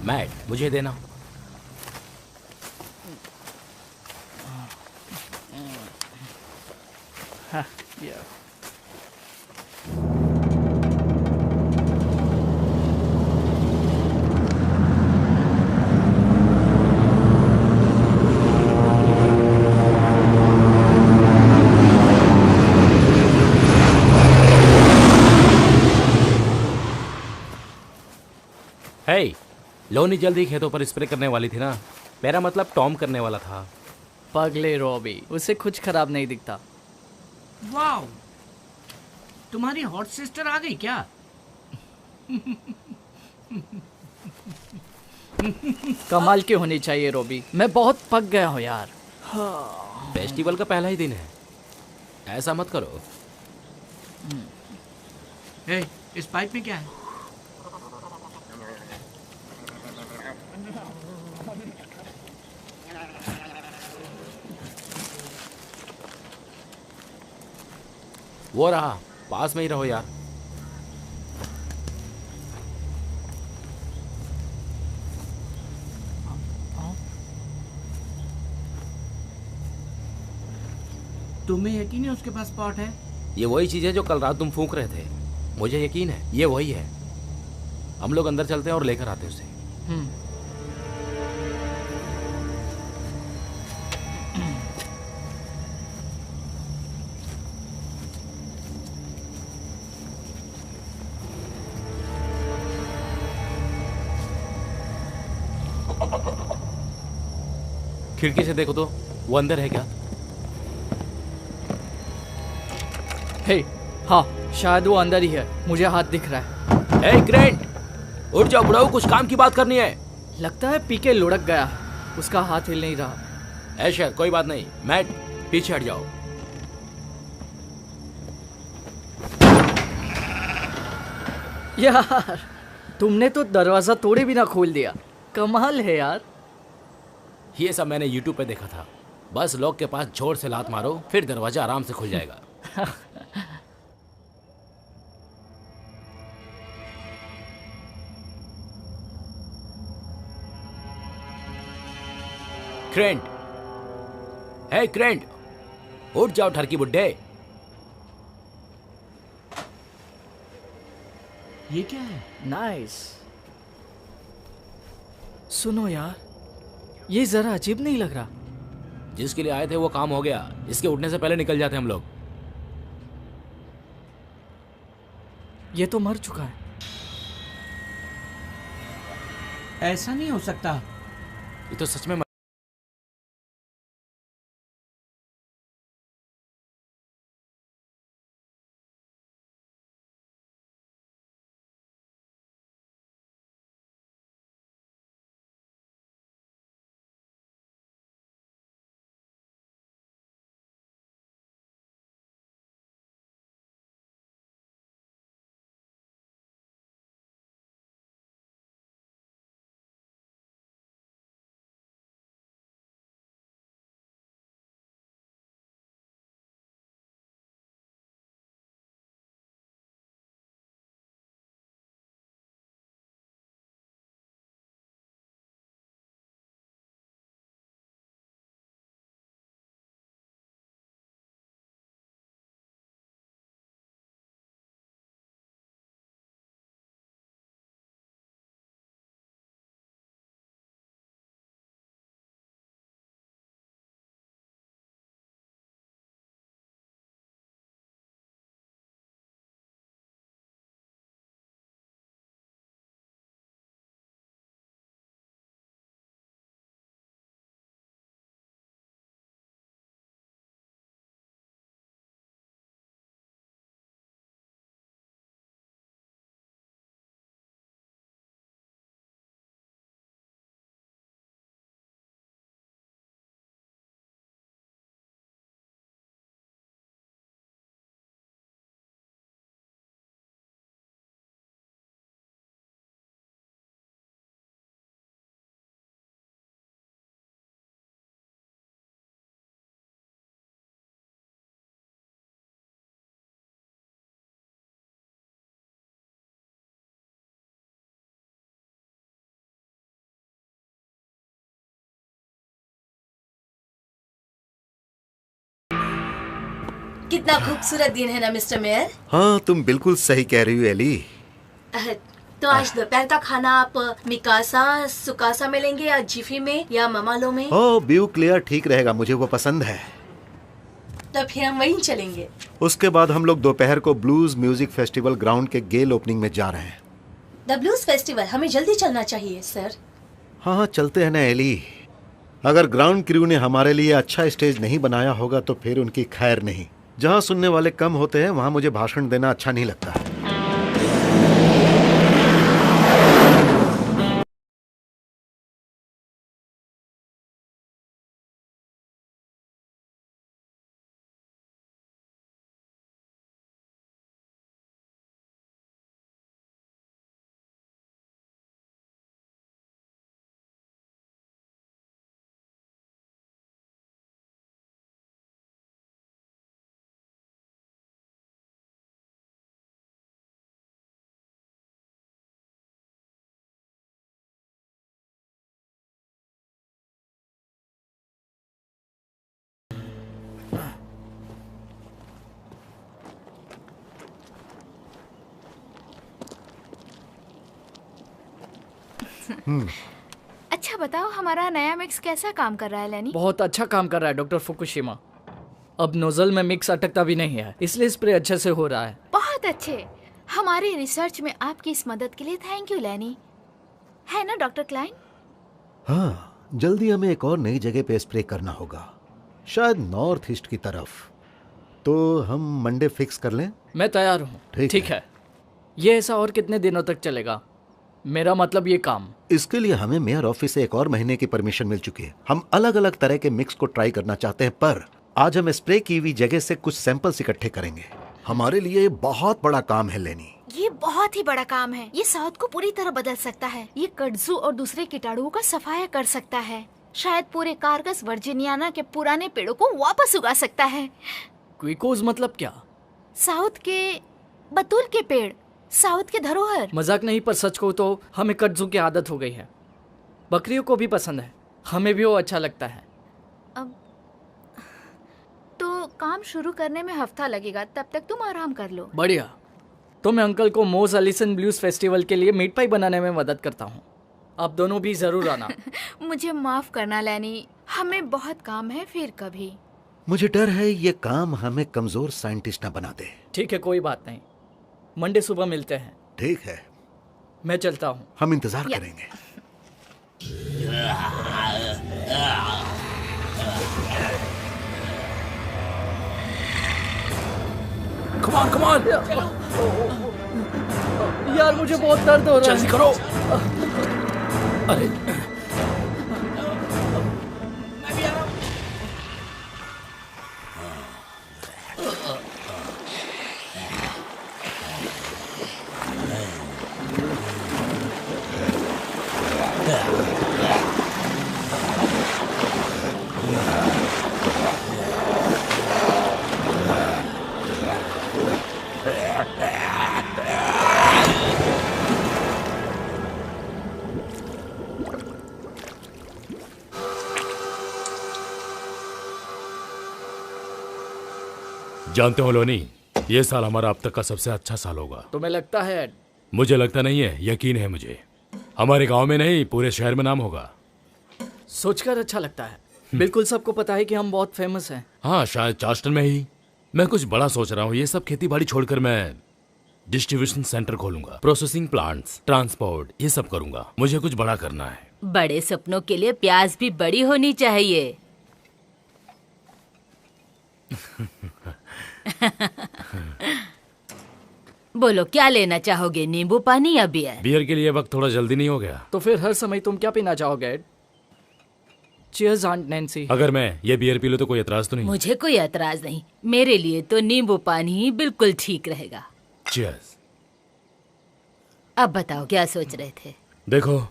Mat मुझे देना। हाँ, या। हे, लोनी जल्दी खेतों पर स्प्रे करने वाली थी ना। मेरा मतलब टॉम करने वाला था। पगले रॉबी, उसे कुछ खराब नहीं दिखता। वाओ, तुम्हारी हॉट सिस्टर आ गई क्या? कमाल की होनी चाहिए रॉबी, मैं बहुत पक गया हूँ यार। फेस्टिवल का पहला ही दिन है, ऐसा मत करो। हे, इस पाइप में क्या है? वो रहा, पास में ही रहो यार। तुम्हें यकीन है उसके पास पॉट है? ये वही चीज है जो कल रात तुम फूंक रहे थे। मुझे यकीन है ये वही है। हम लोग अंदर चलते हैं और लेकर आते हैं उसे। खिड़की से देखो तो वो अंदर है क्या? हे, हाँ, शायद वो अंदर ही है, मुझे हाथ दिख रहा है। ए ग्रेंट, उठ जाओ बुढ़ाऊ, कुछ काम की बात करनी है। लगता है पीके लुढ़क गया है, उसका हाथ हिल नहीं रहा। ऐशा कोई बात नहीं, मैट पीछे हट जाओ। यार, तुमने तो दरवाजा तोड़े बिना खोल दिया। कमाल है यार। ये सब मैंने यूट्यूब पे देखा था। बस लोग के पास जोर से लात मारो, फिर दरवाजा आराम से खुल जाएगा। क्रेंट, हे क्रेंट, उठ जाओ ठरकी बुड्ढे। ये क्या है? नाइस। सुनो यार, ये जरा अजीब नहीं लग रहा? जिसके लिए आए थे वो काम हो गया, इसके उठने से पहले निकल जाते हम लोग। ये तो मर चुका है। ऐसा नहीं हो सकता। ये तो सच में कितना खूबसूरत दिन है ना मिस्टर मेयर। हाँ, तुम बिल्कुल सही कह रही हो एली। तो आज दोपहर का खाना आप मिकासा सुकासा में लेंगे या जिफी में या ममालो में? ओह, ब्यू क्लियर ठीक रहेगा, मुझे वो पसंद है। तो फिर हम वहीं चलेंगे। उसके बाद हम लोग दोपहर को ब्लूज म्यूजिक फेस्टिवल ग्राउंड के गेल ओपनिंग में जा रहे हैं। द ब्लूज फेस्टिवल, हमें जल्दी चलना चाहिए सर। हाँ हाँ, चलते हैं ना एली। अगर ग्राउंड क्रू ने हमारे लिए अच्छा स्टेज नहीं बनाया होगा तो फिर उनकी खैर नहीं। जहाँ सुनने वाले कम होते हैं वहाँ मुझे भाषण देना अच्छा नहीं लगता। अच्छा बताओ, हमारा नया मिक्स कैसा काम कर रहा है लेनी? बहुत अच्छा काम कर रहा है डॉक्टर फुकुशिमा। अब नोजल में मिक्स अटकता भी नहीं है, इसलिए स्प्रे अच्छे से हो रहा है। बहुत अच्छे। हमारी रिसर्च में आपकी इस मदद के लिए थैंक यू लेनी, है ना डॉक्टर क्लाइन? हाँ, जल्दी हमें एक और नई जगह पे स्प्रे करना होगा, शायद नॉर्थ ईस्ट की तरफ। तो हम मंडे फिक्स कर लें? मैं तैयार हूँ। ठीक है। ये ऐसा और कितने दिनों तक चलेगा? मेरा मतलब ये काम। इसके लिए हमें मेयर ऑफिस से एक और महीने की परमिशन मिल चुकी है। हम अलग अलग तरह के मिक्स को ट्राई करना चाहते हैं, पर आज हम स्प्रे की हुई जगह से कुछ सैंपल्स इकट्ठे करेंगे। हमारे लिए बहुत बड़ा काम है लेनी। ये बहुत ही बड़ा काम है। ये साउथ को पूरी तरह बदल सकता है। ये कड्जू और दूसरे कीटाणुओं का सफाया कर सकता है। शायद पूरे कारगस वर्जीनियाना के पुराने पेड़ों को वापस उगा सकता है। क्विकोज मतलब क्या? साउथ के बतूल के पेड़, साउथ के धरोहर। मजाक नहीं, पर सच को तो हमें कड्जू की आदत हो गई है। बकरियों को भी पसंद है, हमें भी वो अच्छा लगता है। अब तो काम शुरू करने में हफ्ता लगेगा, तब तक तुम आराम कर लो। बढ़िया। तो मैं अंकल को मोज अलिसन ब्लूज फेस्टिवल के लिए मीट पाई बनाने में मदद करता हूँ। आप दोनों भी जरूर आना। मुझे माफ करना लेनी, हमें बहुत काम है, फिर कभी। मुझे डर है ये काम हमें कमजोर साइंटिस्ट न बना दे। ठीक है, कोई बात नहीं। मंडे सुबह मिलते हैं। ठीक है, मैं चलता हूँ। हम इंतजार करेंगे। Come on! यार मुझे बहुत दर्द हो रहा है। जल्दी करो। अरे जानते हो लोनी, ये साल हमारा अब तक का सबसे अच्छा साल होगा। तुम्हें लगता है? मुझे लगता नहीं है, यकीन है मुझे। हमारे गांव में नहीं, पूरे शहर में नाम होगा। सोचकर अच्छा लगता है। बिल्कुल सबको पता है कि हम बहुत फेमस हैं। हाँ, शायद चार्ल्सटन में ही। मैं कुछ बड़ा सोच रहा हूँ। ये सब खेती बाड़ी छोड़कर मैं डिस्ट्रीब्यूशन सेंटर खोलूंगा, प्रोसेसिंग प्लांट्स, ट्रांसपोर्ट, ये सब करूंगा। मुझे कुछ बड़ा करना है। बड़े सपनों के लिए प्यास भी बड़ी होनी चाहिए। बोलो, क्या लेना चाहोगे, नींबू पानी या बियर? बियर के लिए वक्त थोड़ा जल्दी नहीं हो गया? तो फिर हर समय तुम क्या पीना चाहोगे? Cheers aunt Nancy. अगर मैं ये बियर पी लूं तो कोई एतराज तो नहीं? मुझे कोई एतराज नहीं। मेरे लिए तो नींबू पानी ही बिल्कुल ठीक रहेगा। चीयर्स। अब बताओ, क्या सोच रहे थे? देखो,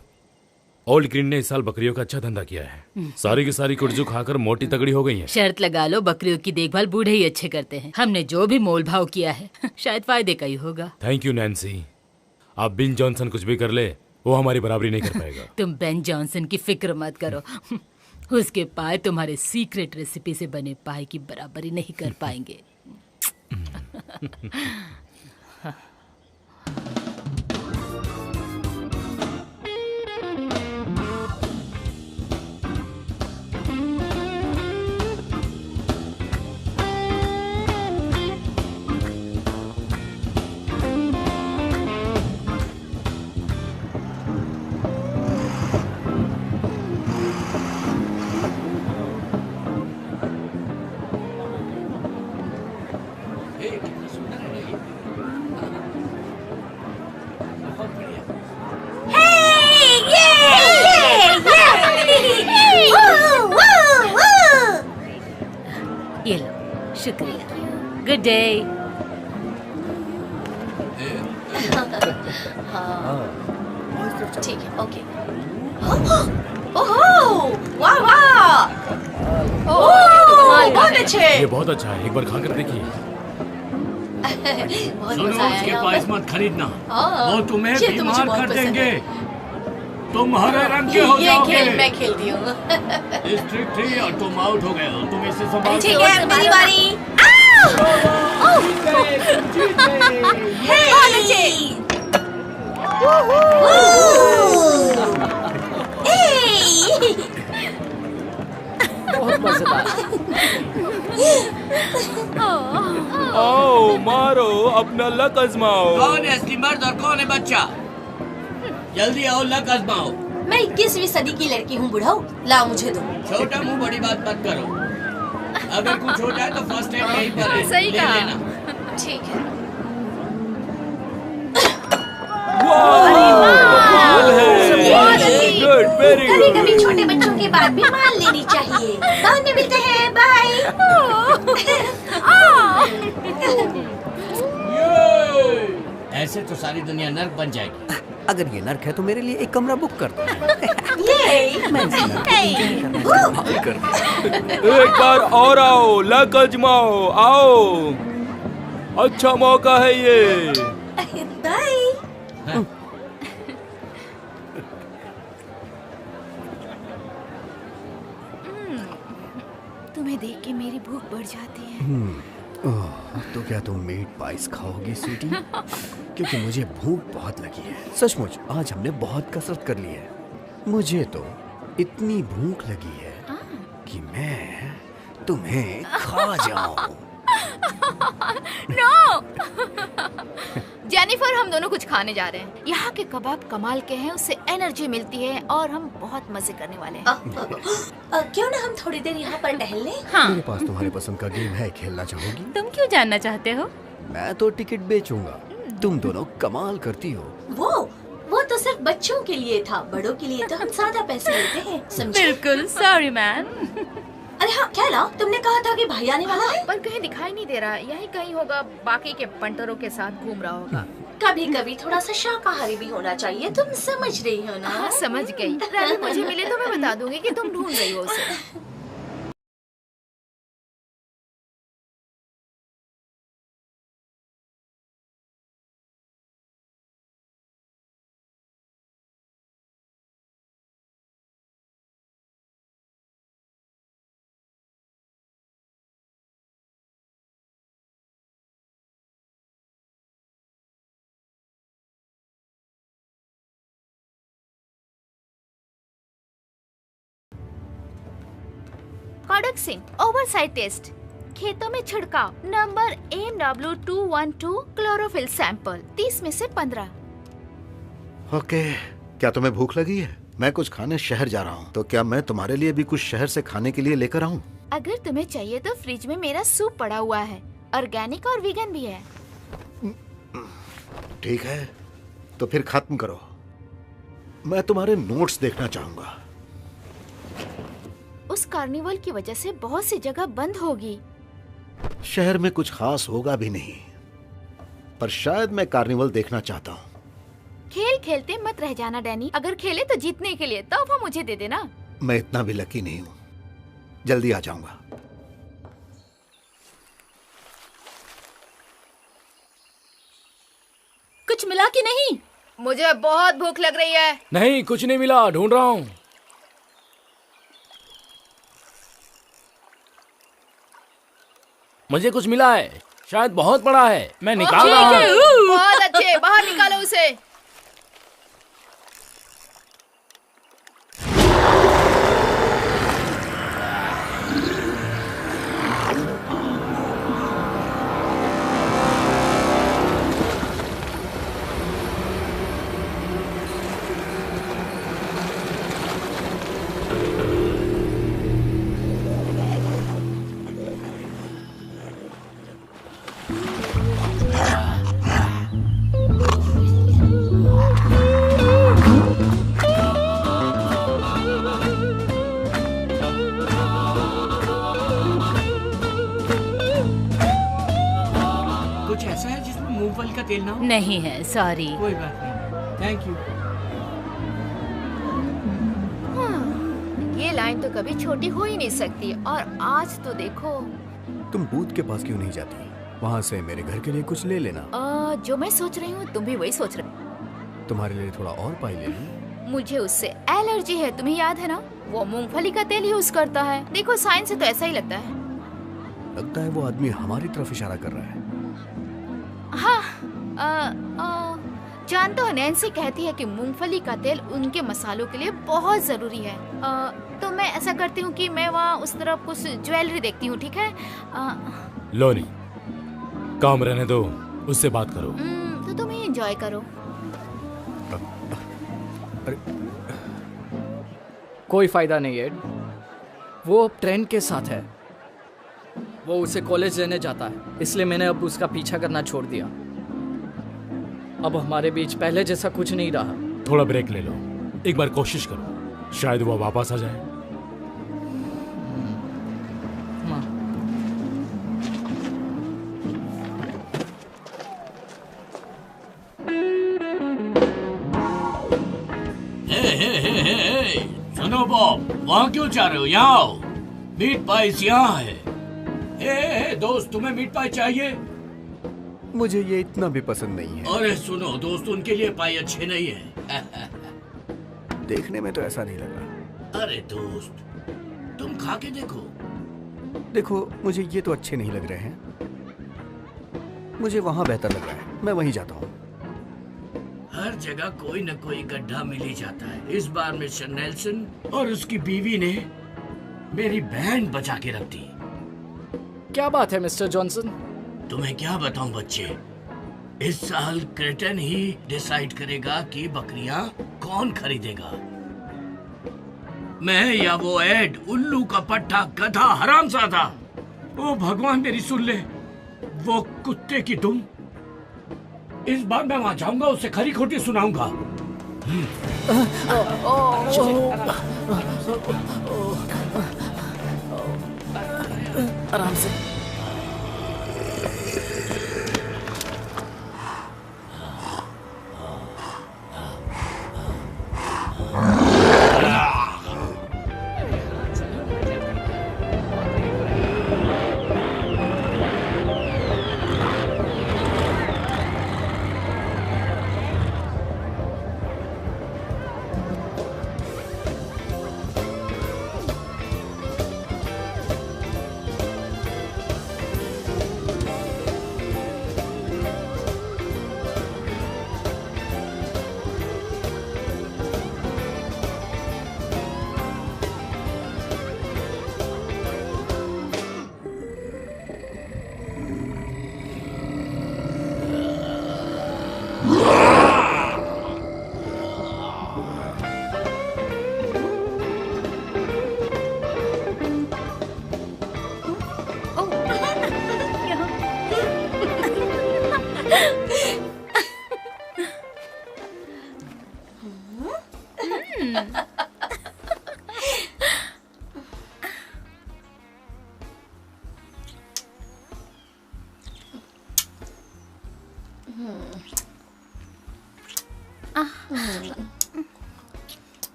ओल्ड ग्रीन ने इस साल बकरियों का अच्छा धंधा किया है। सारी की सारी कुर्जू खाकर मोटी तगड़ी हो गई हैं। शर्त लगा लो, बकरियों की देखभाल बूढ़े ही अच्छे करते हैं। हमने जो भी मोल भाव किया है शायद फायदे का ही होगा। Thank you Nancy. आप बिन जॉनसन कुछ भी कर ले, वो हमारी बराबरी नहीं कर पाएगा। तुम बेन जॉनसन की फिक्र मत करो। उसके पाए तुम्हारे सीक्रेट रेसिपी से बने पाए की बराबरी नहीं कर पाएंगे। ये लो, शुक्रिया। Good day. ठीक है, ओके। ओहो, वाह वाह, ओह बहुत अच्छे। ये बहुत अच्छा है, एक बार खाकर देखिए। बहुत सुनो, मजा आया उसके यहाँ पास पे। मत खरीदना, हाँ, वो तुम्हें ये तो मुझे बीमार बहुत कर पसंद देंगे। है। तुम हरे रंग के हो ये जाओगे। खेल मैं खेलती हूँ। स्ट्रिक थी और तुम आउट हो गए हो। तुम इसे संभाल ठीक के है, मेरी बारी। बहुत अच्छे। बहुत मजेदार। आओ मारो, अपना लक आजमाओ। कौन है असली मर्द और कौन है बच्चा? जल्दी आओ, लक आजमाओ। मैं 21वीं सदी की लड़की हूँ बुढ़ाऊ, लाओ मुझे दो। छोटा मुंह बड़ी बात मत करो। अगर कुछ हो जाए तो फर्स्ट एड यहीं पर है, सही ले कहा। लेना। ठीक है। बहुत अच्छी। गुड, वेरी कभी गुड। कभी छोटे बच्चों की बात भी मान लेनी चाहिए। बाद में मिलते हैं, बाय। ऐसे तो सारी दुनिया नर्क बन जाएगी। अगर ये नर्क है तो मेरे लिए एक कमरा बुक कर दो। एक बार और आओ, लक आजमाओ, आओ। अच्छा मौका है ये। बाय। तुम्हें देख के मेरी भूख बढ़ जाती है। तो क्या तुम मीट पाइस खाओगी स्वीटी? क्योंकि मुझे भूख बहुत लगी है। सचमुच आज हमने बहुत कसरत कर ली है। मुझे तो इतनी भूख लगी है कि मैं तुम्हें खा जाऊं। नो जेनिफर, हम दोनों कुछ खाने जा रहे हैं। यहाँ के कबाब कमाल के हैं, उससे एनर्जी मिलती है और हम बहुत मजे करने वाले हैं। क्यों ना हम थोड़ी देर यहाँ पर टहल लें? मेरे पास तुम्हारे पसंद का गेम है, खेलना चाहोगी? तुम क्यों जानना चाहते हो? मैं तो टिकट बेचूंगा। तुम दोनों कमाल करती हो। वो तो सिर्फ बच्चों के लिए था, बड़ों के लिए तो हम ज्यादा पैसे लेते हैं, समझे? बिल्कुल, सॉरी मैन। अरे हाँ, क्या ला? तुमने कहा था कि भाई आने वाला है। पर कहीं दिखाई नहीं दे रहा, यही कहीं होगा, बाकी के पंटरों के साथ घूम रहा होगा। कभी कभी थोड़ा सा शाकाहारी भी होना चाहिए, तुम समझ रही हो ना? हाँ, समझ गई। रानी मुझे मिले तो मैं बता दूंगी कि तुम ढूंढ रही हो उसे। कॉडक सिन ओवरसाइट टेस्ट, खेतों में छिड़काव, नंबर MW212 क्लोरोफिल सैंपल, 30 में से 15। ओके, क्या तुम्हें भूख लगी है? मैं कुछ खाने शहर जा रहा हूँ, तो क्या मैं तुम्हारे लिए भी कुछ शहर से खाने के लिए लेकर आऊँ? अगर तुम्हें चाहिए तो फ्रिज में मेरा सूप पड़ा हुआ है, ऑर्गेनिक और वीगन भी है। ठीक है, तो फिर खत्म करो। मैं तुम्हारे नोट्स देखना चाहूंगा। उस कार्निवल की वजह से बहुत सी जगह बंद होगी। शहर में कुछ खास होगा भी नहीं, पर शायद मैं कार्निवल देखना चाहता हूँ। खेल खेलते मत रह जाना डैनी, अगर खेले तो जीतने के लिए तोहफा मुझे दे देना। मैं इतना भी लकी नहीं हूँ, जल्दी आ जाऊंगा। कुछ मिला कि नहीं? मुझे बहुत भूख लग रही है। नहीं, कुछ नहीं मिला, ढूंढ रहा हूँ। मुझे कुछ मिला है, शायद बहुत बड़ा है, मैं निकाल रहा हूँ। बहुत अच्छे, बाहर निकालो उसे। कुछ ऐसा है जिसमें मूंगफली का तेल ना हो? नहीं है, सॉरी। कोई बात नहीं, थैंक यू। ये लाइन तो कभी छोटी हो ही नहीं सकती। और आज तो देखो। तुम बूथ के पास क्यों नहीं जाती? वहाँ से मेरे घर के लिए कुछ ले लेना। जो मैं सोच रही हूँ तुम भी वही सोच रहे। तुम्हारे लिए थोड़ा और पाई ले लूं? मुझे उससे एलर्जी है, तुम्हें याद है ना? वो मूंगफली का तेल यूज करता है। देखो साइन से तो ऐसा ही लगता है। लगता है वो आदमी हमारी तरफ इशारा कर रहा है। हाँ, जानते हो नैन्सी कहती है कि मूंगफली का तेल उनके मसालों के लिए बहुत जरूरी है। तो मैं ऐसा करती हूँ कि मैं वहाँ उस तरफ कुछ ज्वेलरी देखती हूँ, ठीक है? लोनी, काम रहने दो, उससे बात करो। तो तुम ही एंजॉय करो। कोई फायदा नहीं है, वो ट्रेंड के साथ है। वो उसे कॉलेज लेने जाता है, इसलिए मैंने अब उसका पीछा करना छोड़ दिया। अब हमारे बीच पहले जैसा कुछ नहीं रहा। थोड़ा ब्रेक ले लो, एक बार कोशिश करो, शायद वो वापस आ जाए। सुनो बॉब, वहाँ क्यों जा रहे हो? यहाँ आओ, मीट पाई यहाँ है। हे दोस्त, तुम्हें मीट पाई चाहिए? मुझे ये इतना भी पसंद नहीं है। अरे सुनो दोस्त, उनके लिए पाई अच्छे नहीं है। देखने में तो ऐसा नहीं लगा। अरे दोस्त, तुम खा के देखो। देखो, मुझे ये तो अच्छे नहीं लग रहे हैं। मुझे वहाँ बेहतर लग रहा है, मैं वहीं जाता हूँ। हर जगह कोई न कोई गड्ढा मिल ही जाता है। इस बार मिस्टर नेल्सन और उसकी बीवी ने मेरी बैंड बचा के रख दी। क्या बात है मिस्टर जॉनसन? तुम्हें क्या बताऊं बच्चे, इस साल क्रेटन ही डिसाइड करेगा कि बकरियां कौन खरीदेगा, मैं या वो एड, उल्लू का पट्टा, गधा, हरामजादा। ओ भगवान मेरी सुन ले, वो कुत्ते की दुम। इस बार मैं वहां जाऊंगा, उसे खरी खोटी सुनाऊंगा। आराम से।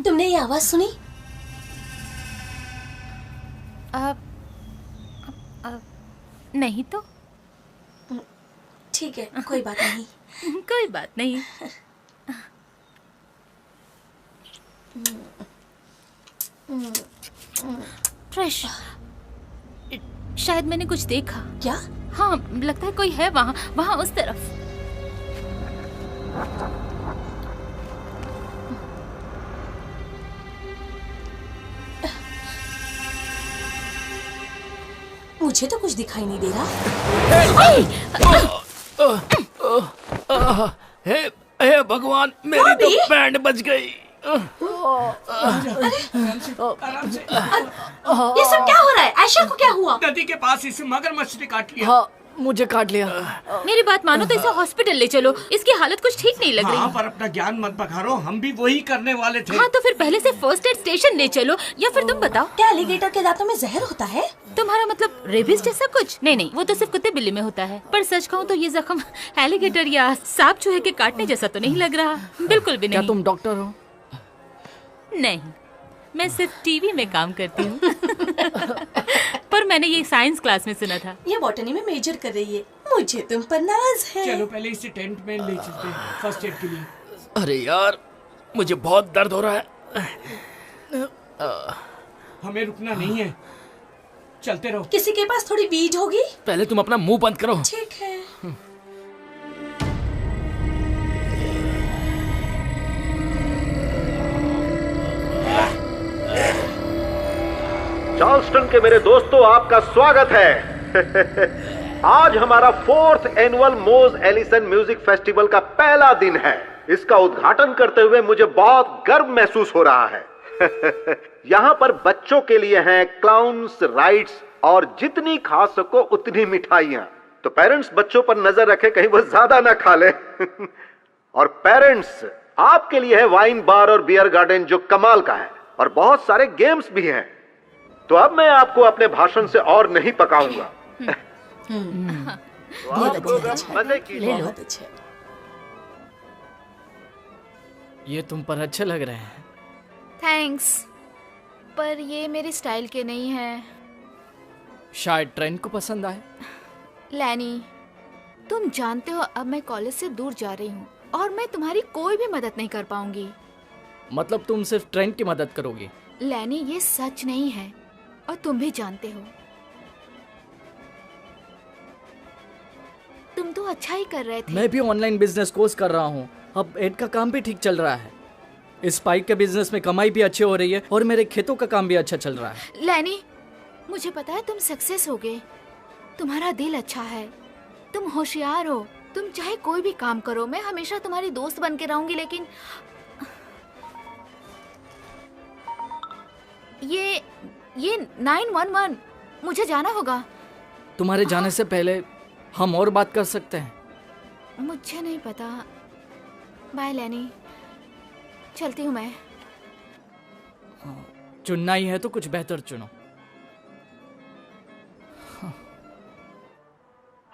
तुमने ये आवाज सुनी? नहीं तो ठीक है, कोई बात नहीं। कोई बात नहीं। फ्रेश, शायद मैंने कुछ देखा। क्या? हाँ, लगता है कोई है वहाँ, वहाँ उस तरफ। मुझे तो कुछ दिखाई नहीं दे रहा। हे भगवान, मेरी तो बैंड बज गई। ये सब क्या हो रहा है? आयशा को क्या हुआ? नदी के पास इसे मगरमच्छ ने काट लिया। हाँ, मुझे काट लिया। मेरी बात मानो तो इसे हॉस्पिटल ले चलो, इसकी हालत कुछ ठीक नहीं लग हाँ, रही। पर अपना ज्ञान मत बखारो, हम भी वही करने वाले थे। हाँ, तो फिर पहले से फर्स्ट एड स्टेशन ले चलो, या फिर तुम बताओ। क्या एलिगेटर के दांतों में जहर होता है? तुम्हारा मतलब रेबिस जैसा कुछ? नहीं नहीं, वो तो सिर्फ कुत्ते बिल्ली में होता है। पर सच कहूँ तो ये जख्म एलिगेटर या सांप चूहे के काटने जैसा तो नहीं लग रहा, बिल्कुल भी क्या नहीं। तुम डॉक्टर हो? नहीं, मैं सिर्फ टीवी में काम करती हूँ। पर मैंने ये साइंस क्लास में सुना था। ये बॉटनी में मेजर कर रही है, मुझे तुम पर नाज है। चलो पहले इसे टेंट में ले चलते हैं फर्स्ट एड के लिए। अरे यार, मुझे बहुत दर्द हो रहा है। हमें रुकना नहीं है, चलते रहो। किसी के पास थोड़ी बीज होगी? पहले तुम अपना मुंह बंद करो। ठीक है। चार्ल्सटन के मेरे दोस्तों, आपका स्वागत है। आज हमारा 4th एनुअल मोज एलिसन म्यूजिक फेस्टिवल का पहला दिन है। इसका उद्घाटन करते हुए मुझे बहुत गर्व महसूस हो रहा है। यहाँ पर बच्चों के लिए हैं क्लाउन्स, राइड्स और जितनी खा सको उतनी मिठाइयाँ। तो पेरेंट्स बच्चों पर नजर रखें कहीं वो ज्यादा ना खा ले। और पेरेंट्स, आपके लिए है वाइन बार और बियर गार्डन जो कमाल का है, और बहुत सारे गेम्स भी हैं। तो अब मैं आपको अपने भाषण से और नहीं पकाऊंगा। मजे कीजिए। बहुत अच्छा। ये तुम पर अच्छे लग रहे हैं। थैंक्स, पर ये मेरी स्टाइल के नहीं है। शायद ट्रेंड को पसंद आए। लैनी, तुम जानते हो अब मैं कॉलेज से दूर जा रही हूँ और मैं तुम्हारी कोई भी मदद नहीं कर पाऊंगी। मतलब तुम सिर्फ ट्रेंड की मदद करोगी? लैनी, ये सच नहीं है और तुम भी जानते हो। तुम तो अच्छा ही कर रहे थे। मैं भी ऑनलाइन बिजनेस कोर्स कर रहा हूँ। अब एड का काम भी ठीक चल रहा है। इस स्पाइक के बिजनेस में कमाई भी अच्छी हो रही है और मेरे खेतों का काम भी अच्छा चल रहा है। लैनी, मुझे पता है तुम सक्सेस होगे। तुम्हारा दिल अच्छा है, तुम होशियार हो। तुम चाहे कोई भी काम करो, मैं हमेशा तुम्हारी दोस्त बन के रहूंगी। लेकिन ये 911, मुझे जाना होगा। तुम्हारे जाने से पहले हम और बात कर सकते हैं। मुझे नहीं पता। बाय लैनी, चलती हूँ मैं। चुनना ही है तो कुछ बेहतर चुनो।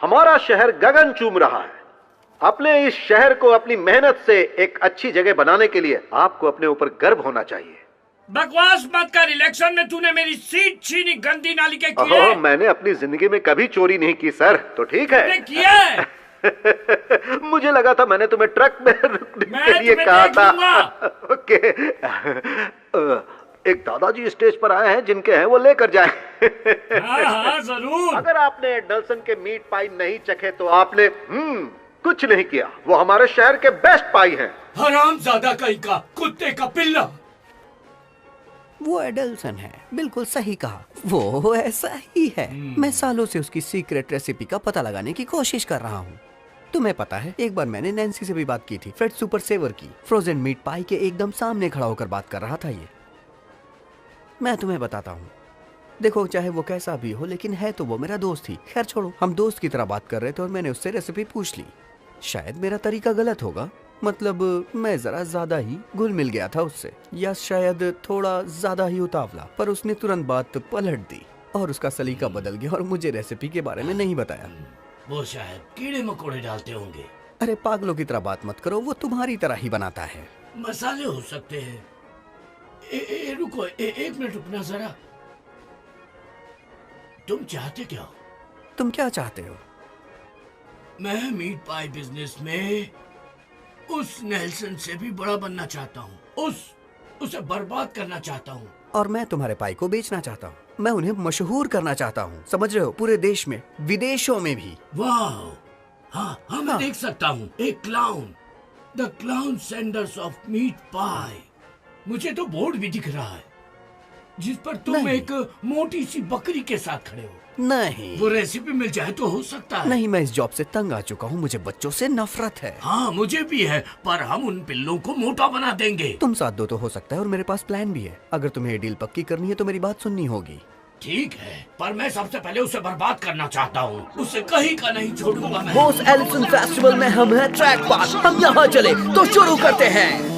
हमारा शहर गगन चूम रहा है। अपने इस शहर को अपनी मेहनत से एक अच्छी जगह बनाने के लिए आपको अपने ऊपर गर्व होना चाहिए। बकवास मत कर, इलेक्शन में तूने मेरी सीट छीनी गंदी नाली के कीड़े। मैंने अपनी जिंदगी में कभी चोरी नहीं की सर, तो ठीक है। तूने किया है। मुझे लगा था मैंने तुम्हें ट्रक में रुकने के लिए कहा था। ओके। एक दादाजी स्टेज पर आए हैं, जिनके हैं वो लेकर जाएं। हाँ, जरूर। अगर आपने डल्सन के मीट पाई नहीं चखे तो आपने कुछ नहीं किया। वो हमारे शहर के बेस्ट पाई हैं। हरामजादा कहीं का, कुत्ते का पिल्ला। वो एडल्सन है, बिल्कुल सही कहा। वो ऐसा ही है। मैं सालों से उसकी सीक्रेट रेसिपी का पता लगाने की कोशिश कर रहा हूँ। तुम्हें पता है, एक बार मैंने नैन्सी से भी बात की थी, फ्रेड सुपर सेवर की। फ्रोजन मीट पाई के एकदम सामने खड़ा होकर बात कर रहा था ये। मैं तुम्हें बताता हूँ, देखो चाहे वो कैसा भी हो, लेकिन है तो वो मेरा दोस्त ही। खैर छोड़ो, हम दोस्त की तरह बात कर रहे थे और मैंने उससे रेसिपी पूछ ली। शायद मेरा तरीका गलत होगा, मतलब मैं जरा ज्यादा ही घुल मिल गया था उससे, या शायद थोड़ा ज्यादा ही उतावला। पर उसने तुरंत बात पलट दी और उसका सलीका बदल गया और मुझे रेसिपी के बारे में नहीं बताया। वो शायद कीड़े मकोड़े डालते होंगे। अरे पागलों की तरह बात मत करो, वो तुम्हारी तरह ही बनाता है। मसाले हो सकते हैं। रुको, एक मिनट रुकना जरा। तुम चाहते क्या हो? तुम क्या चाहते हो? मैं मीट पाई बिजनेस में उस नेल्सन से भी बड़ा बनना चाहता हूँ। उसे बर्बाद करना चाहता हूँ। और मैं तुम्हारे पाई को बेचना चाहता हूँ। मैं उन्हें मशहूर करना चाहता हूँ, समझ रहे हो? पूरे देश में, विदेशों में भी। वाह, हाँ, मैं देख सकता हूँ। एक clown, the clown senders of meat pie. मुझे तो बोर्ड भी दिख रहा है जिस पर तुम एक मोटी सी बकरी के साथ खड़े हो। नहीं, वो रेसिपी मिल जाए तो हो सकता है। नहीं, मैं इस जॉब से तंग आ चुका हूँ। मुझे बच्चों से नफरत है। हाँ, मुझे भी है, पर हम उन पिल्लों को मोटा बना देंगे। तुम साथ दो तो हो सकता है, और मेरे पास प्लान भी है। अगर तुम्हें ये डील पक्की करनी है तो मेरी बात सुननी होगी। ठीक है, पर मैं सबसे पहले उसे बर्बाद करना चाहता हूँ। उसे कहीं का नहीं छोड़ूंगा मैं। बोस एलिसन फेस्टिवल में हम हैं ट्रैक पास। हम यहाँ चले तो शुरू करते हैं।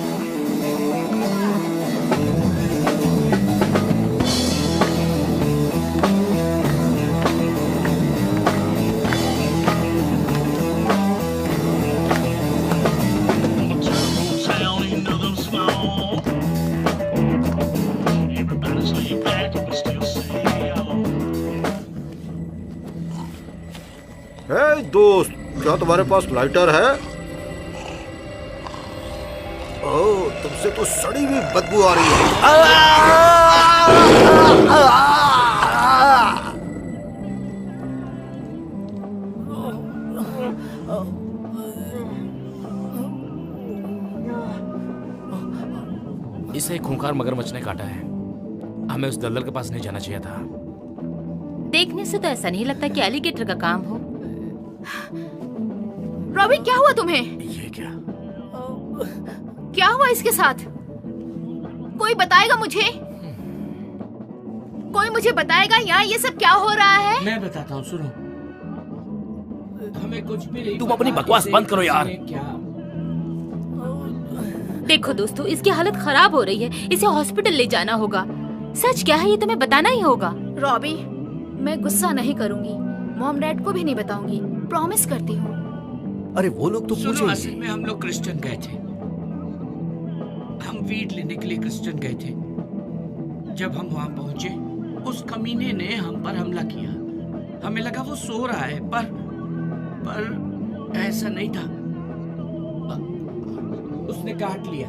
दोस्त, क्या तुम्हारे पास लाइटर है? ओह, तुमसे तो सड़ी हुई बदबू आ रही है। इसे एक खूंखार मगरमच्छ ने काटा है। हमें उस दल्दल के पास नहीं जाना चाहिए था। देखने से तो ऐसा नहीं लगता कि एलिगेटर का काम हो। रॉबिन, क्या हुआ तुम्हें? ये क्या हुआ इसके साथ? कोई बताएगा मुझे? कोई मुझे बताएगा यहाँ ये सब क्या हो रहा है? मैं बताता हूँ, सुनो। हमें कुछ भी नहीं। तुम अपनी बकवास बंद करो यार। क्या? देखो दोस्तों, इसकी हालत खराब हो रही है। इसे हॉस्पिटल ले जाना होगा। सच क्या है ये तुम्हें बताना ही होगा। रॉबी, मैं गुस्सा नहीं करूंगी। मॉम डैड को भी नहीं बताऊंगी, प्रॉमिस करती हूँ। अरे वो लोग तो सुनो, पूछेंगे। असल में हम लोग क्रिश्चियन गए थे। हम वीड लेने के लिए क्रिश्चियन गए थे। जब हम वहां पहुंचे, उस कमीने ने हम पर हमला किया। हमें लगा वो सो रहा है, पर ऐसा नहीं था। उसने काट लिया।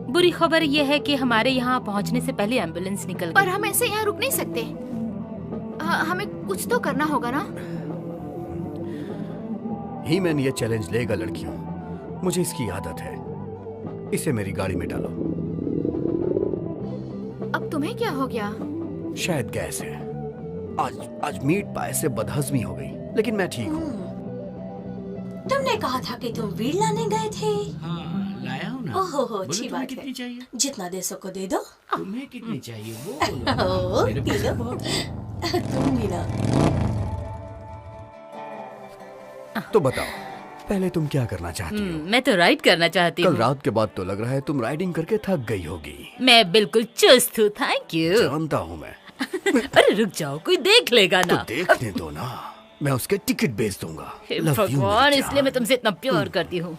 बुरी खबर यह है कि हमारे यहाँ पहुँचने से पहले एम्बुलेंस निकल गई। पर हम ऐसे यहाँ रुक नहीं सकते। हमें कुछ तो करना होगा ना। ही मैन ये चैलेंज लेगा लड़कियों। मुझे इसकी आदत है। इसे मेरी गाड़ी में डालो। अब तुम्हें क्या हो गया? शायद गैस है। आज मीट पाए से बदहजमी हो गई, लेकिन मैं ठीक हूँ। तुमने कहा था कि तुम वीड लाने गए थे। हाँ, लाया हूँ ना। ओहो, बोलो, अच्छी तुम्हें बात कितनी है। चाहिए? जितना दे सको दे दो। तुम्हें कितनी चाहिए वो बोलो। ओह, मेरे पी पास लो। बहुत है। तुम भी ना। तो बताओ, पहले तुम क्या करना चाहती हो? मैं तो राइड करना चाहती कल हूँ। रात के बाद तो लग रहा है तुम राइडिंग करके थक गई होगी। मैं बिल्कुल चुस्त हूँ, थैंक यू। जानता हूँ मैं। अरे रुक जाओ, कोई देख लेगा तो ना। देखने दो ना, मैं उसके टिकट बेच दूंगा। हे Love you, भगवान, मेरी इसलिए मैं जान। तुमसे इतना प्यार करती हूँ।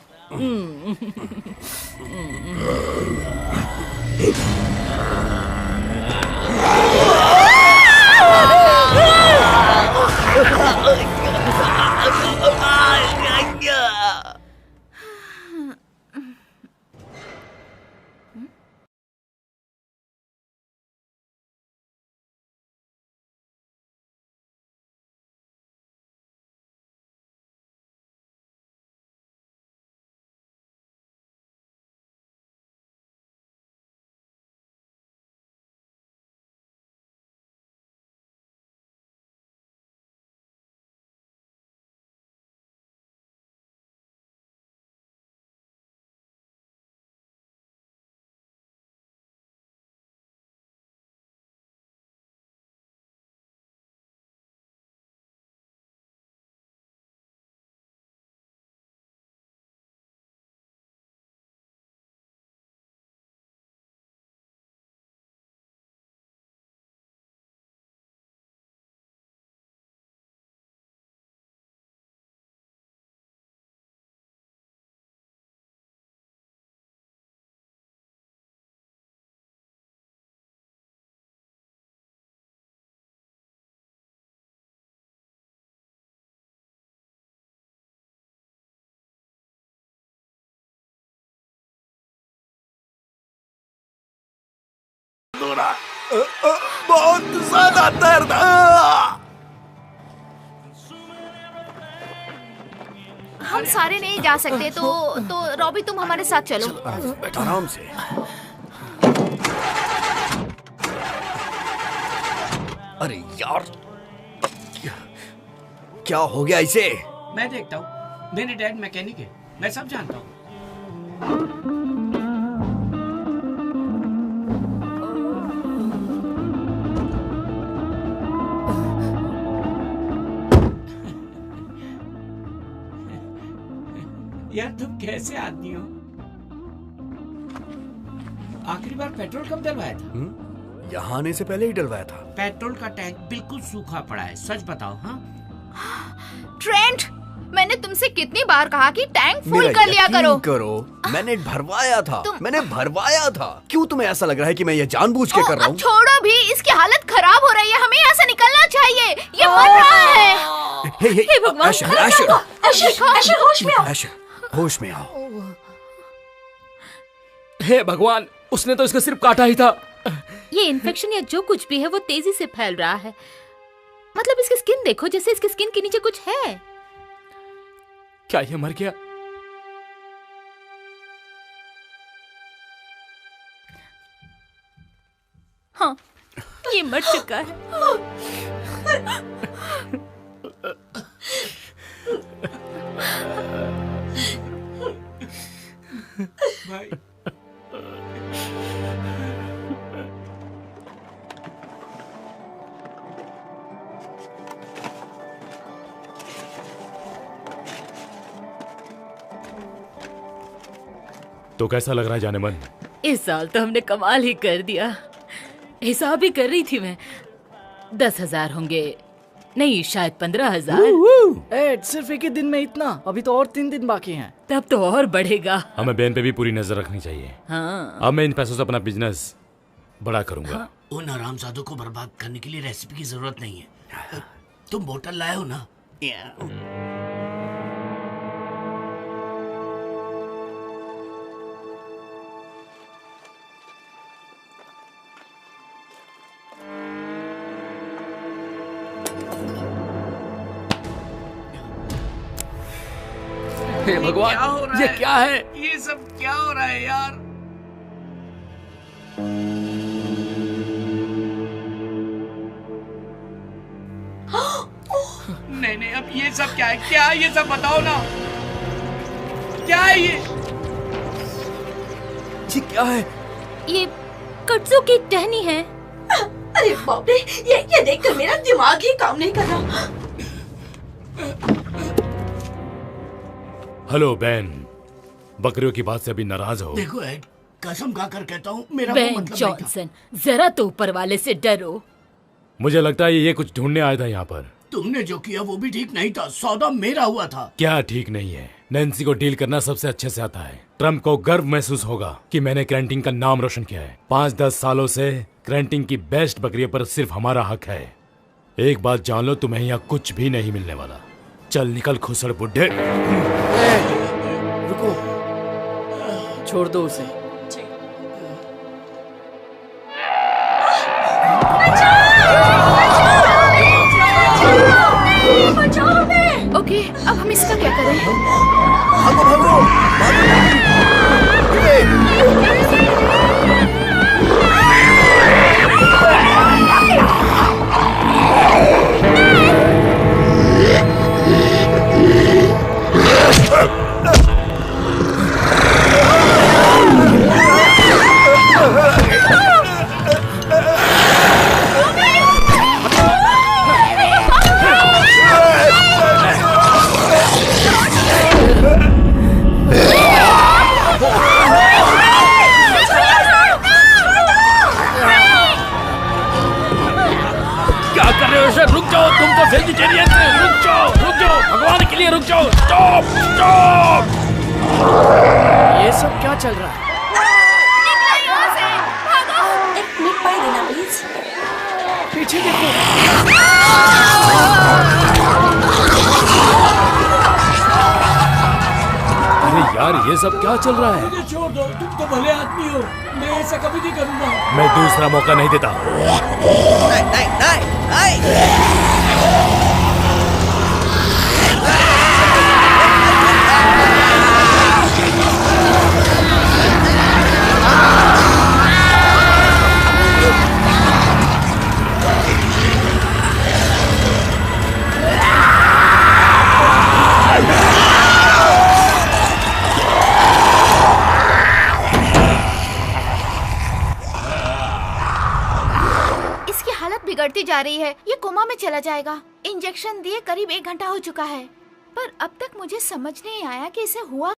हो रहा है। बहुत ज्यादा दर्द। हम सारे नहीं जा सकते, तो रॉबी तुम हमारे साथ चलो। बैठो आराम से। अरे यार, क्या हो गया इसे? मैं देखता हूँ, मेरे डैड मैकेनिक है, मैं सब जानता हूँ। यार तुम कैसे आदमी हो? आखिरी बार पेट्रोल कब डलवाया था? यहाँ आने से पहले ही डलवाया था। पेट्रोल का टैंक बिल्कुल सूखा पड़ा है, सच बताओ। हाँ ट्रेंट, मैंने तुमसे कितनी बार कहा कि टैंक फुल मेरा कर लिया यकीन करो। मैंने भरवाया था। मैंने भरवाया था। क्यों तुम्हें ऐसा लग रहा है कि मैं ये जानबूझ के कर रहा हूँ? छोड़ो भी, इसकी हालत खराब हो रही है, हमें यहाँ से निकलना चाहिए। ये मर रहा है। हे भगवान, होश में आओ। हे भगवान, उसने तो इसका सिर्फ काटा ही था। ये इन्फेक्शन या जो कुछ भी है वो तेजी से फैल रहा है। मतलब इसकी स्किन देखो, जैसे इसकी स्किन के नीचे कुछ है। क्या ये मर गया? हाँ, ये मर चुका है। भाई तो कैसा लग रहा है जाने मन? इस साल तो हमने कमाल ही कर दिया। हिसाब ही कर रही थी मैं। 10,000 होंगे, नहीं शायद 15,000। सिर्फ एक ही दिन में इतना? अभी तो और 3 दिन बाकी हैं। तब तो और बढ़ेगा। हमें बहन पे भी पूरी नजर रखनी चाहिए। हाँ। अब मैं इन पैसों से अपना बिजनेस बड़ा करूंगा। हाँ। उन हरामजादों को बर्बाद करने के लिए रेसिपी की जरूरत नहीं है। तुम बोतल लाए हो ना? हे भगवान, क्या हो रहा ये है? क्या है? ये सब क्या हो रहा है यार? नहीं नहीं, अब ये सब क्या है? क्या है ये सब? बताओ ना, क्या है ये? ये क्या है? ये कट्सू की टहनी है। अरे बाप रे, ये देखकर मेरा दिमाग ही काम नहीं कर रहा। हेलो बहन, बकरियों की बात से अभी नाराज हो? देखो एड, कसम खाकर कहता हूँ, मेरा वो बेन मतलब नहीं था। जॉनसन, जरा तो ऊपर वाले से डरो। मुझे लगता है ये कुछ ढूंढने आया था यहाँ पर। तुमने जो किया वो भी ठीक नहीं था। सौदा मेरा हुआ था। क्या ठीक नहीं है? नैन्सी को डील करना सबसे अच्छे से आता है। ट्रम्प को गर्व महसूस होगा कि मैंने क्रेंटिंग का नाम रोशन किया है। 5-10 सालों से क्रेंटिंग की बेस्ट बकरियों पर सिर्फ हमारा हक है। एक बात जान लो, तुम्हें यहाँ कुछ भी नहीं मिलने वाला। चल निकल खुसड़ बुड्ढे। रुको, छोड़ दो उसे। ओके, अब हम इसका क्या करें? भागो भागो रुक जाओ, तुम तो वेजिटेरियन थे। रुक जाओ, भगवान के लिए रुक जाओ। Stop stop. ये सब क्या चल रहा है? एक मीट पाई देना प्लीज। पीछे देखो। अरे यार ये सब क्या चल रहा है? मुझे छोड़ दो, तुम तो भले आदमी हो, मैं ऐसा कभी नहीं करूंगा। मैं दूसरा मौका नहीं देता। नहीं नहीं नहीं नहीं। बिगड़ती जा रही है, ये कोमा में चला जाएगा। इंजेक्शन दिए करीब 1 घंटा हो चुका है, पर अब तक मुझे समझ नहीं आया कि इसे हुआ।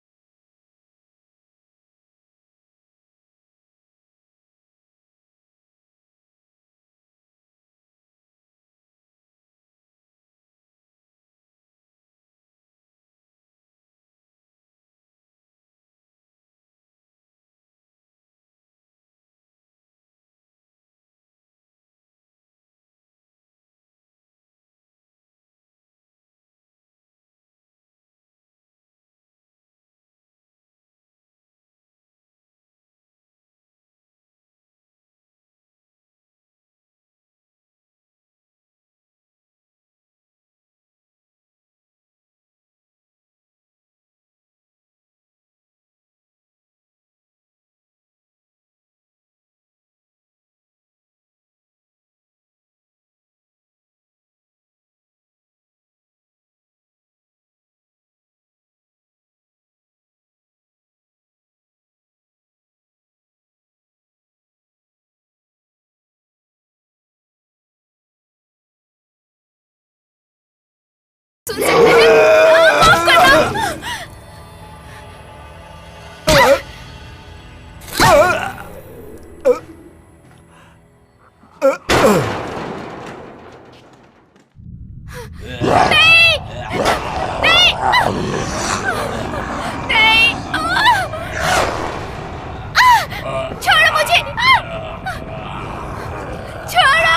सुन सकते हैं? माफ करना। नहीं, नहीं, नहीं, छोड़ो मुझे, छोड़ो।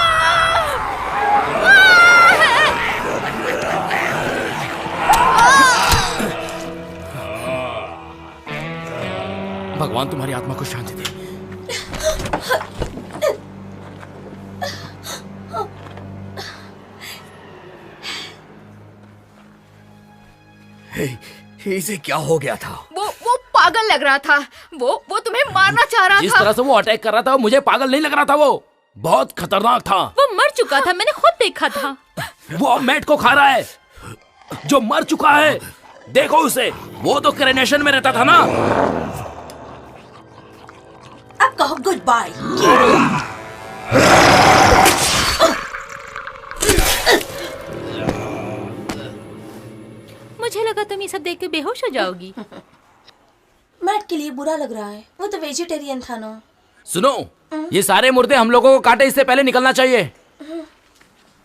भगवान तुम्हारी आत्मा को शांति दे। इसे क्या हो गया था? वो पागल लग रहा था। वो तुम्हें मारना चाह रहा था। जिस तरह से वो अटैक कर रहा था मुझे पागल नहीं लग रहा था। वो बहुत खतरनाक था। वो मर चुका था, मैंने खुद देखा था। वो मैट को खा रहा है जो मर चुका है। देखो उसे, वो तो क्रेनेशन में रहता था ना। अब कहो गुड बाय। मुझे लगा तुम ये सब देख के बेहोश हो जाओगी। मैट के लिए बुरा लग रहा है, वो तो वेजिटेरियन था ना। सुनो, ये सारे मुर्दे हम लोगों को काटे इससे पहले निकलना चाहिए।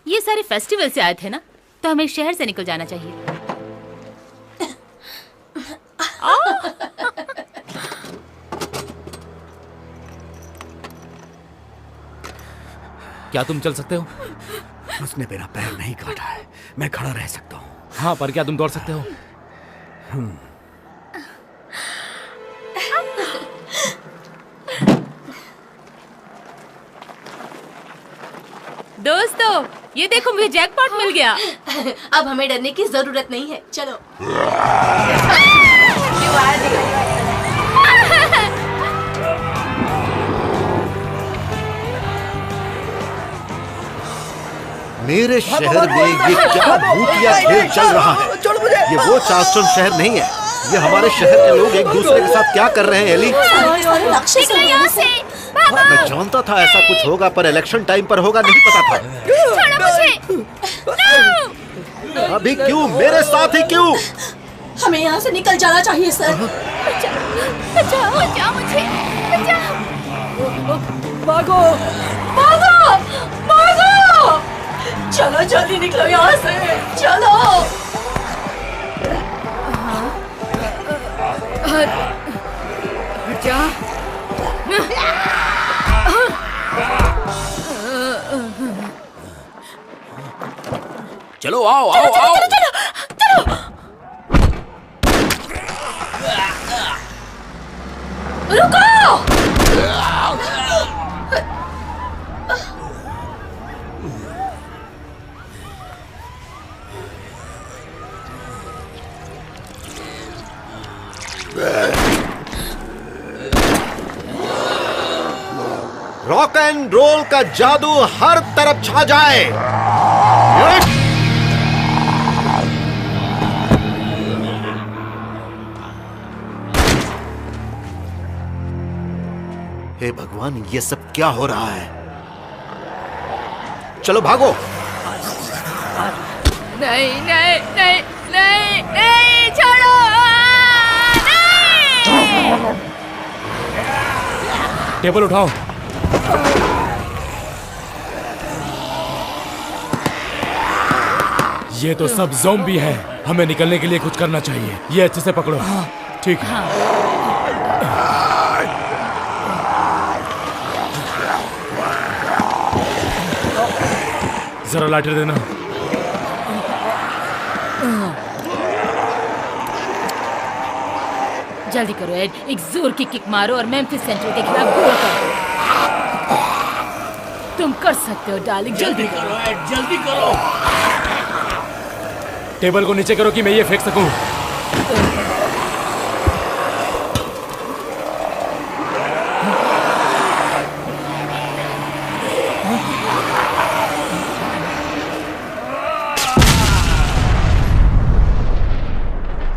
ये सारे फेस्टिवल से आए थे ना, तो हमें शहर से निकल जाना चाहिए। क्या तुम चल सकते हो? उसने मेरा पैर नहीं काटा है, मैं खड़ा रह सकता हूँ। हाँ, पर क्या तुम दौड़ सकते हो? दोस्तों, ये देखो मुझे जैकपॉट मिल गया। अब हमें डरने की जरूरत नहीं है, चलो। मेरे शहर में ये क्या भूतिया खेल चल रहा है? ये वो चार्ल्सटन शहर नहीं है। ये हमारे शहर के लोग एक दूसरे के साथ क्या कर रहे हैं एली? मैं जानता था ऐसा कुछ होगा, पर इलेक्शन टाइम पर होगा नहीं पता था। अभी क्यों? मेरे साथ ही क्यों? हमें यहाँ से निकल जाना चाहिए सर। बचाओ मुझे, भागो, भागो, भागो! चलो जल्दी निकलो यहाँ से, चलो। क्या? चलो आओ आओ आओ। रॉक एंड रोल का जादू हर तरफ छा जाए। हे भगवान, ये सब क्या हो रहा है? चलो भागो। नहीं नहीं नहीं नहीं नहीं, छोड़ो नहीं। टेबल उठाओ। ये तो सब ज़ॉम्बी है, हमें निकलने के लिए कुछ करना चाहिए। ये अच्छे से पकड़ो। ठीक है। जरा लाइटर देना। जल्दी करो एड, एक जोर की किक मारो और मेम्फिस सेंट्रल के खिलाफ गोल करो। तुम कर सकते हो डार्लिंग, जल्दी करो एड, जल्दी करो। टेबल को नीचे करो कि मैं ये फेंक सकूं।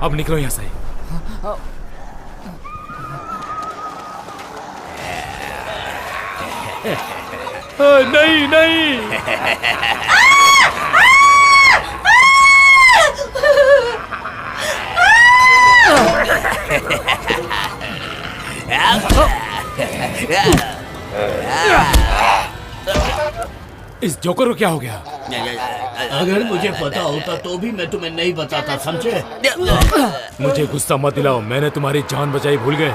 अब निकलो यहां से। नहीं नहीं। इस जोकर को क्या हो गया? अगर मुझे पता होता तो भी मैं तुम्हें नहीं बताता, समझे? मुझे गुस्सा मत दिलाओ, मैंने तुम्हारी जान बचाई भूल गए।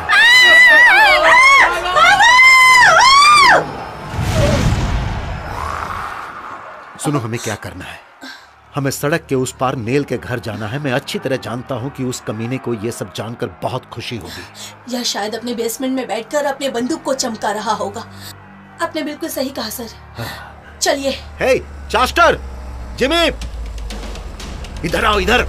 सुनो, हमें क्या करना है? हमें सड़क के उस पार नेल के घर जाना है। मैं अच्छी तरह जानता हूँ कि उस कमीने को ये सब जानकर बहुत खुशी होगी। यह शायद अपने बेसमेंट में बैठकर अपने बंदूक को चमका रहा होगा। आपने बिल्कुल सही कहा सर। चलिए। हे चास्टर, जिमी, इधर आओ, इधर।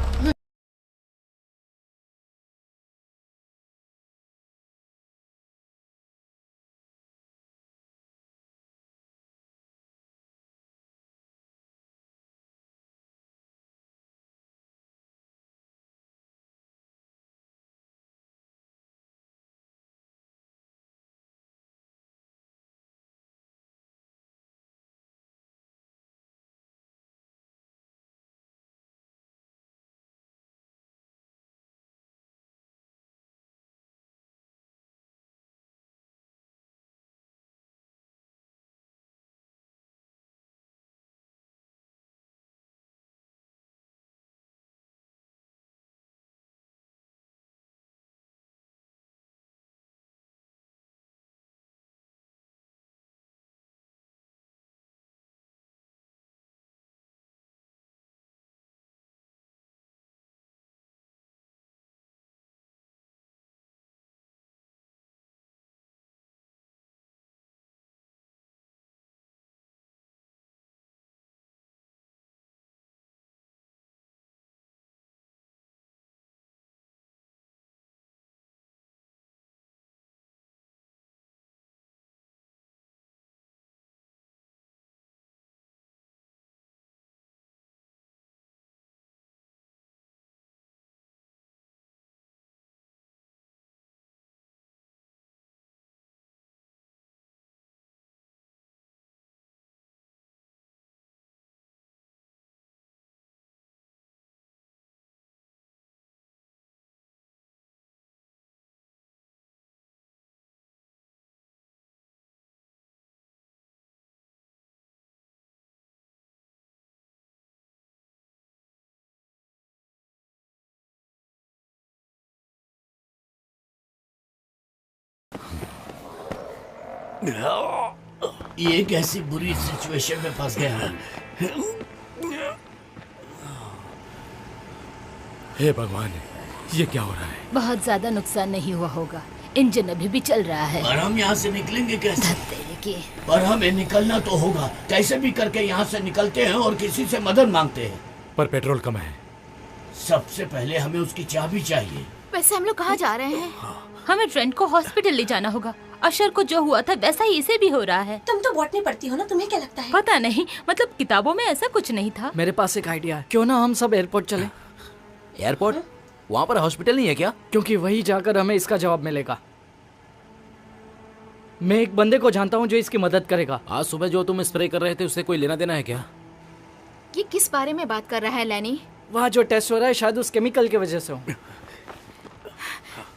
ये कैसी बुरी सिचुएशन में फंस गया है। हे भगवान, ये क्या हो रहा है? बहुत ज्यादा नुकसान नहीं हुआ होगा, इंजन अभी भी चल रहा है। पर हम यहाँ से निकलेंगे कैसे? की। पर हमें निकलना तो होगा, कैसे भी करके यहाँ से निकलते हैं और किसी से मदद मांगते हैं। पर पेट्रोल कम है। सबसे पहले हमें उसकी चाबी चाहिए। वैसे हम लोग कहाँ जा रहे हैं? हमें ट्रेंट को हॉस्पिटल ले जाना होगा। अशर को जो हुआ था वैसा ही इसे भी हो रहा है। तुम तो बॉटनी पढ़ती हो ना, तुम्हें क्या लगता है? पता नहीं, मतलब किताबों में ऐसा कुछ नहीं था। मेरे पास एक आइडिया है, क्यों ना हम सब एयरपोर्ट चले? एयरपोर्ट? वहाँ पर हॉस्पिटल नहीं है क्या? क्योंकि वही जाकर हमें इसका जवाब मिलेगा। मैं एक बंदे को जानता हूँ जो इसकी मदद करेगा। आज सुबह जो तुम स्प्रे कर रहे थे उससे कोई लेना देना है क्या? ये किस बारे में बात कर रहा है लैनी? वहाँ जो टेस्ट हो रहा है शायद उस केमिकल की वजह से हो।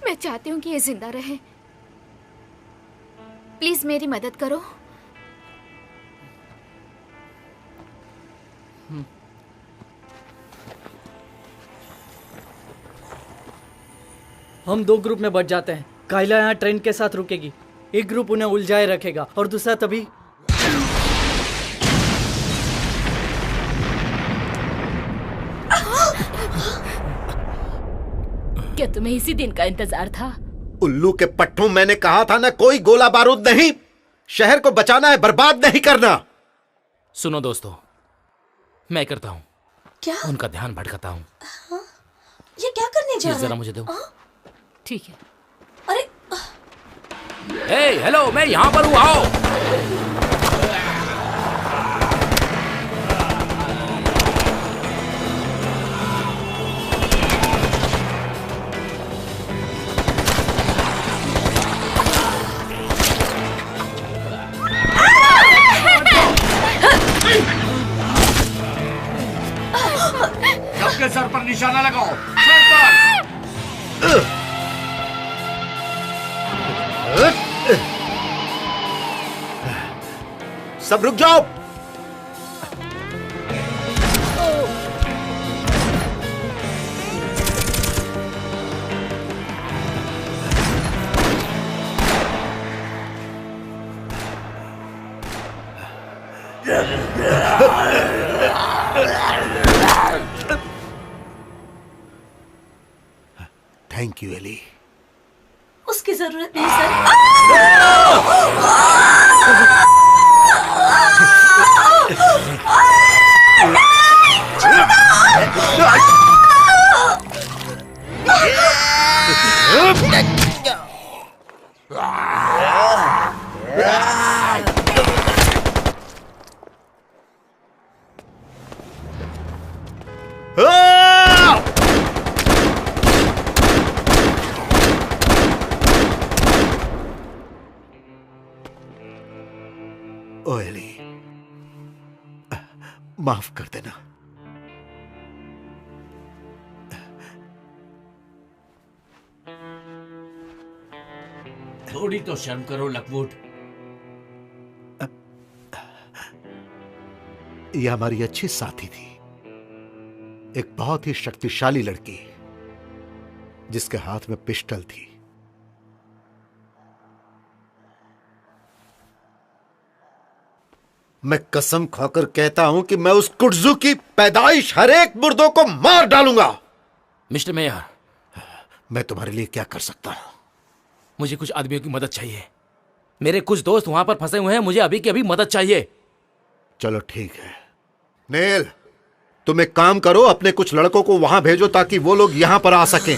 मैं चाहती हूँ कि ये जिंदा रहे। प्लीज मेरी मदद करो। हम 2 ग्रुप में बट जाते हैं। काइला यहाँ ट्रेन के साथ रुकेगी, एक ग्रुप उन्हें उलझाए रखेगा और दूसरा तभी क्या तुम्हें इसी दिन का इंतजार था? उल्लू के पट्टू, मैंने कहा था ना, कोई गोला बारूद नहीं। शहर को बचाना है, बर्बाद नहीं करना। सुनो दोस्तों, मैं करता हूँ। क्या? उनका ध्यान भटकाता हूँ। ये क्या करने जा रहा है? जरा मुझे दो। ठीक है। अरे हे, हेलो, मैं यहाँ पर हूँ, आओ। सबके सर पर निशाना लगाओ, सर पर। सब रुक जाओ। Thank you Ellie. उसकी जरूरत नहीं सर। ओ एली, माफ कर देना। थोड़ी तो शर्म करो लकवुड। यह हमारी अच्छी साथी थी, एक बहुत ही शक्तिशाली लड़की जिसके हाथ में पिस्टल थी। मैं कसम खाकर कहता हूं कि मैं उस कुड्जू की पैदाइश हर एक मुर्दों को मार डालूंगा। मिस्टर मेयर, मैं तुम्हारे लिए क्या कर सकता हूं? मुझे कुछ आदमियों की मदद चाहिए। मेरे कुछ दोस्त वहां पर फंसे हुए हैं, मुझे अभी की अभी मदद चाहिए। चलो ठीक है। नेल, तुम एक काम करो, अपने कुछ लड़कों को वहां भेजो ताकि वो लोग यहां पर आ सकें।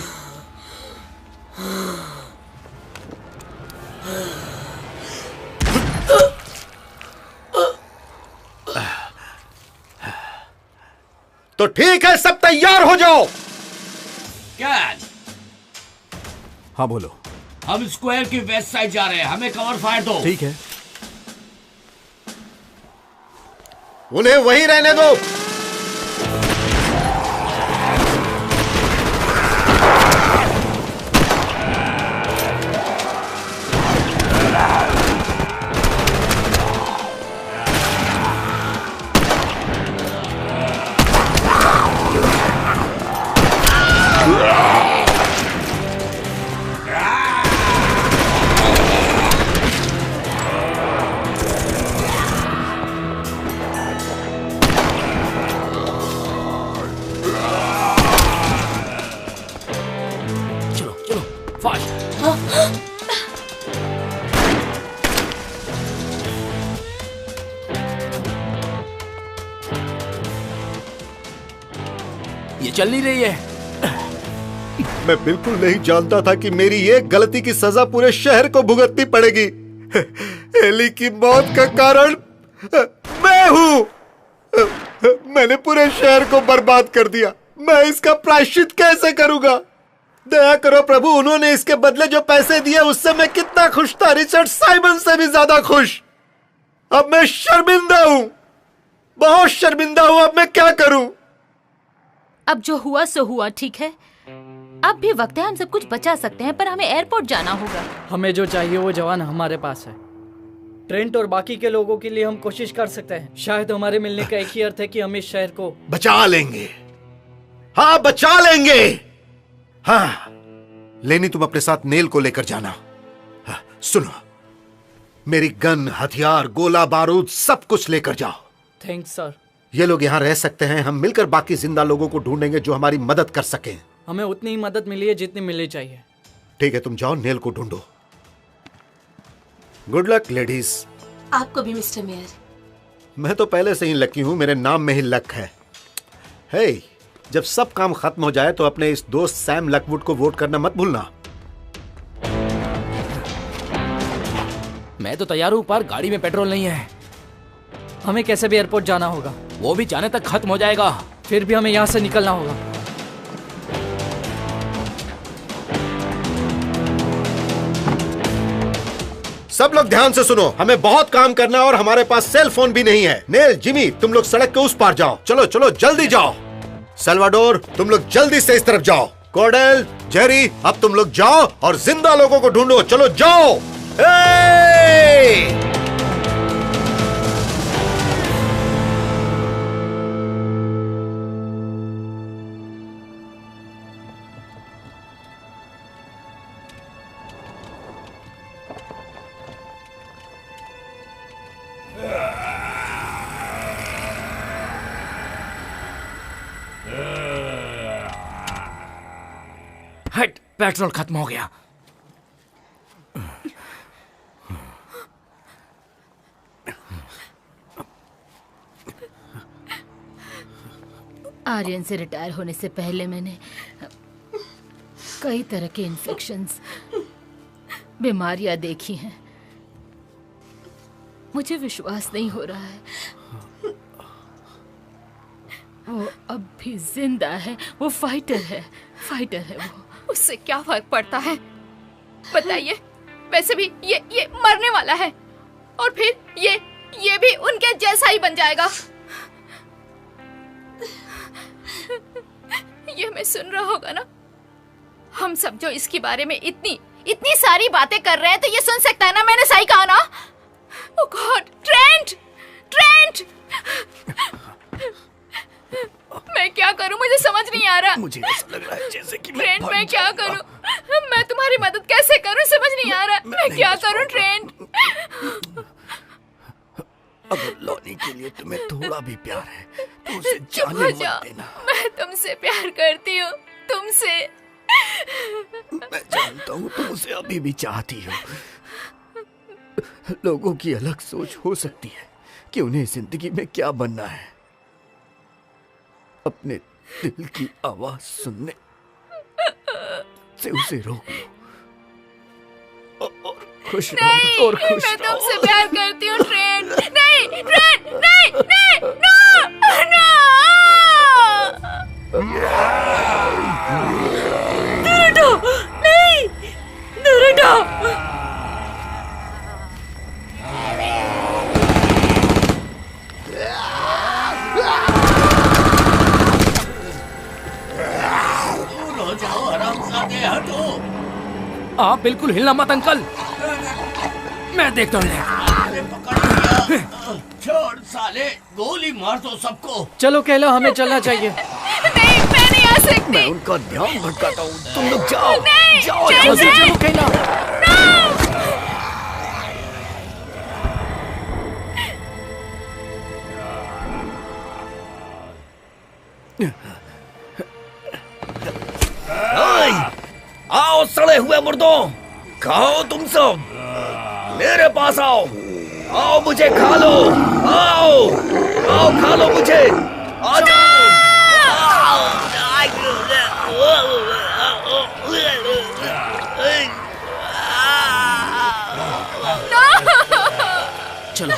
तो ठीक है, सब तैयार हो जाओ। कैच, हाँ बोलो। हम स्क्वायर की वेस्ट साइड जा रहे हैं, हमें कवर फायर दो। ठीक है। उन्हें वहीं रहने दो। ये चल नहीं रही है। मैं बिल्कुल नहीं जानता था कि मेरी ये गलती की सजा पूरे शहर को भुगतनी पड़ेगी। एली की मौत का कारण मैं हूं। मैंने पूरे शहर को बर्बाद कर दिया। मैं इसका प्रायश्चित कैसे करूंगा? दया करो प्रभु, उन्होंने इसके बदले जो पैसे दिए उससे मैं कितना खुश था, रिचर्ड साइमन से भी ज्यादा खुश। अब मैं शर्मिंदा हूं, बहुत शर्मिंदा हूं। अब मैं क्या करूं? अब जो हुआ सो हुआ, ठीक है। अब भी वक्त है, हम सब कुछ बचा सकते हैं, पर हमें एयरपोर्ट जाना होगा। हमें जो चाहिए वो जवान हमारे पास है। ट्रेंट और बाकी के लोगों के लिए हम कोशिश कर सकते हैं। शायद हमारे मिलने का एक ही अर्थ है कि हम इस शहर को बचा लेंगे। हाँ, बचा लेंगे। हाँ, लेनी तुम अपने साथ नेल को लेकर जाना। हाँ, सुनो, मेरी गन, हथियार, गोला बारूद सब कुछ लेकर जाओ। Thanks sir. ये लोग यहाँ रह सकते हैं, हम मिलकर बाकी जिंदा लोगों को ढूंढेंगे जो हमारी मदद कर सकें। हमें उतनी ही मदद मिली है जितनी मिलनी चाहिए। ठीक है, तुम जाओ, नेल को ढूंढो। Good luck ladies. आपको भी मिस्टर मेयर। मैं तो पहले से ही लकी हूं, मेरे नाम में ही लक है। हे, जब सब काम खत्म हो जाए तो अपने इस दोस्त सैम लकवुड को वोट करना मत भूलना। मैं तो तैयार हूँ, पर गाड़ी में पेट्रोल नहीं है। हमें कैसे भी एयरपोर्ट जाना होगा। वो भी जाने तक खत्म हो जाएगा। फिर भी हमें यहाँ से निकलना होगा। सब लोग ध्यान से सुनो, हमें बहुत काम करना और हमारे पास सेल फोन भी नहीं है। नेल, जिमी, तुम लोग सड़क के उस पार जाओ। चलो चलो, जल्दी जाओ। सल्वाडोर, तुम लोग जल्दी से इस तरफ जाओ। कॉर्डेल, जेरी, अब तुम लोग जाओ और जिंदा लोगों को ढूंढो। चलो जाओ। हट, पेट्रोल खत्म हो गया। आर्यन से रिटायर होने से पहले मैंने कई तरह के इन्फेक्शंस, बीमारियां देखी हैं। मुझे विश्वास नहीं हो रहा है वो अब भी जिंदा है। वो फाइटर है, फाइटर है वो। उससे क्या फर्क पड़ता है बताइए? वैसे भी ये मरने वाला है, और फिर ये भी उनके जैसा ही बन जाएगा। ये मैं सुन रहा होगा ना? हम सब जो इसके बारे में इतनी सारी बातें कर रहे हैं, तो ये सुन सकता है ना? मैंने सही कहा ना? ओह गॉड, ट्रेंट! मैं क्या करूं? मुझे समझ नहीं आ रहा। मुझे ऐसा लग रहा है जैसे कि ट्रेंट, मैं क्या करूं? मैं तुम्हारी मदद कैसे करूं? समझ नहीं आ रहा। मैं क्या करूं ट्रेंट? अगर लॉनी के लिए तुम्हें थोड़ा भी प्यार है तो उसे जाने मत देना। मैं तुमसे प्यार करती हूँ, तुमसे। मैं जानता हूँ तुम उसे अभी भी चाहती हो। लोगों की अलग सोच हो सकती है कि उन्हें जिंदगी में क्या बनना है। अपने दिल की आवाज सुनने से उसे रोक लो और खुश रहो। और खुश मैं तुमसे प्यार करती हूँ ट्रेंट। नहीं ट्रेंट, नहीं नहीं, नो नो। दूर हटो, नहीं, दूर हटो। आप बिल्कुल हिलना मत अंकल, मैं देखता हूँ। छोड़ साले, गोली मार दो सबको। चलो कहलो, हमें चलना चाहिए। नहीं, मैं नहीं आ सकती। मैं उनका ध्यान भटकाता हूँ, तुम लोग जाओ। नहीं, जाओ चलो कहलो। आओ सड़े हुए मुर्दों, खाओ तुम सब, मेरे पास आओ। आओ मुझे खा लो, आओ आओ खा लो मुझे, आ जाओ। चलो।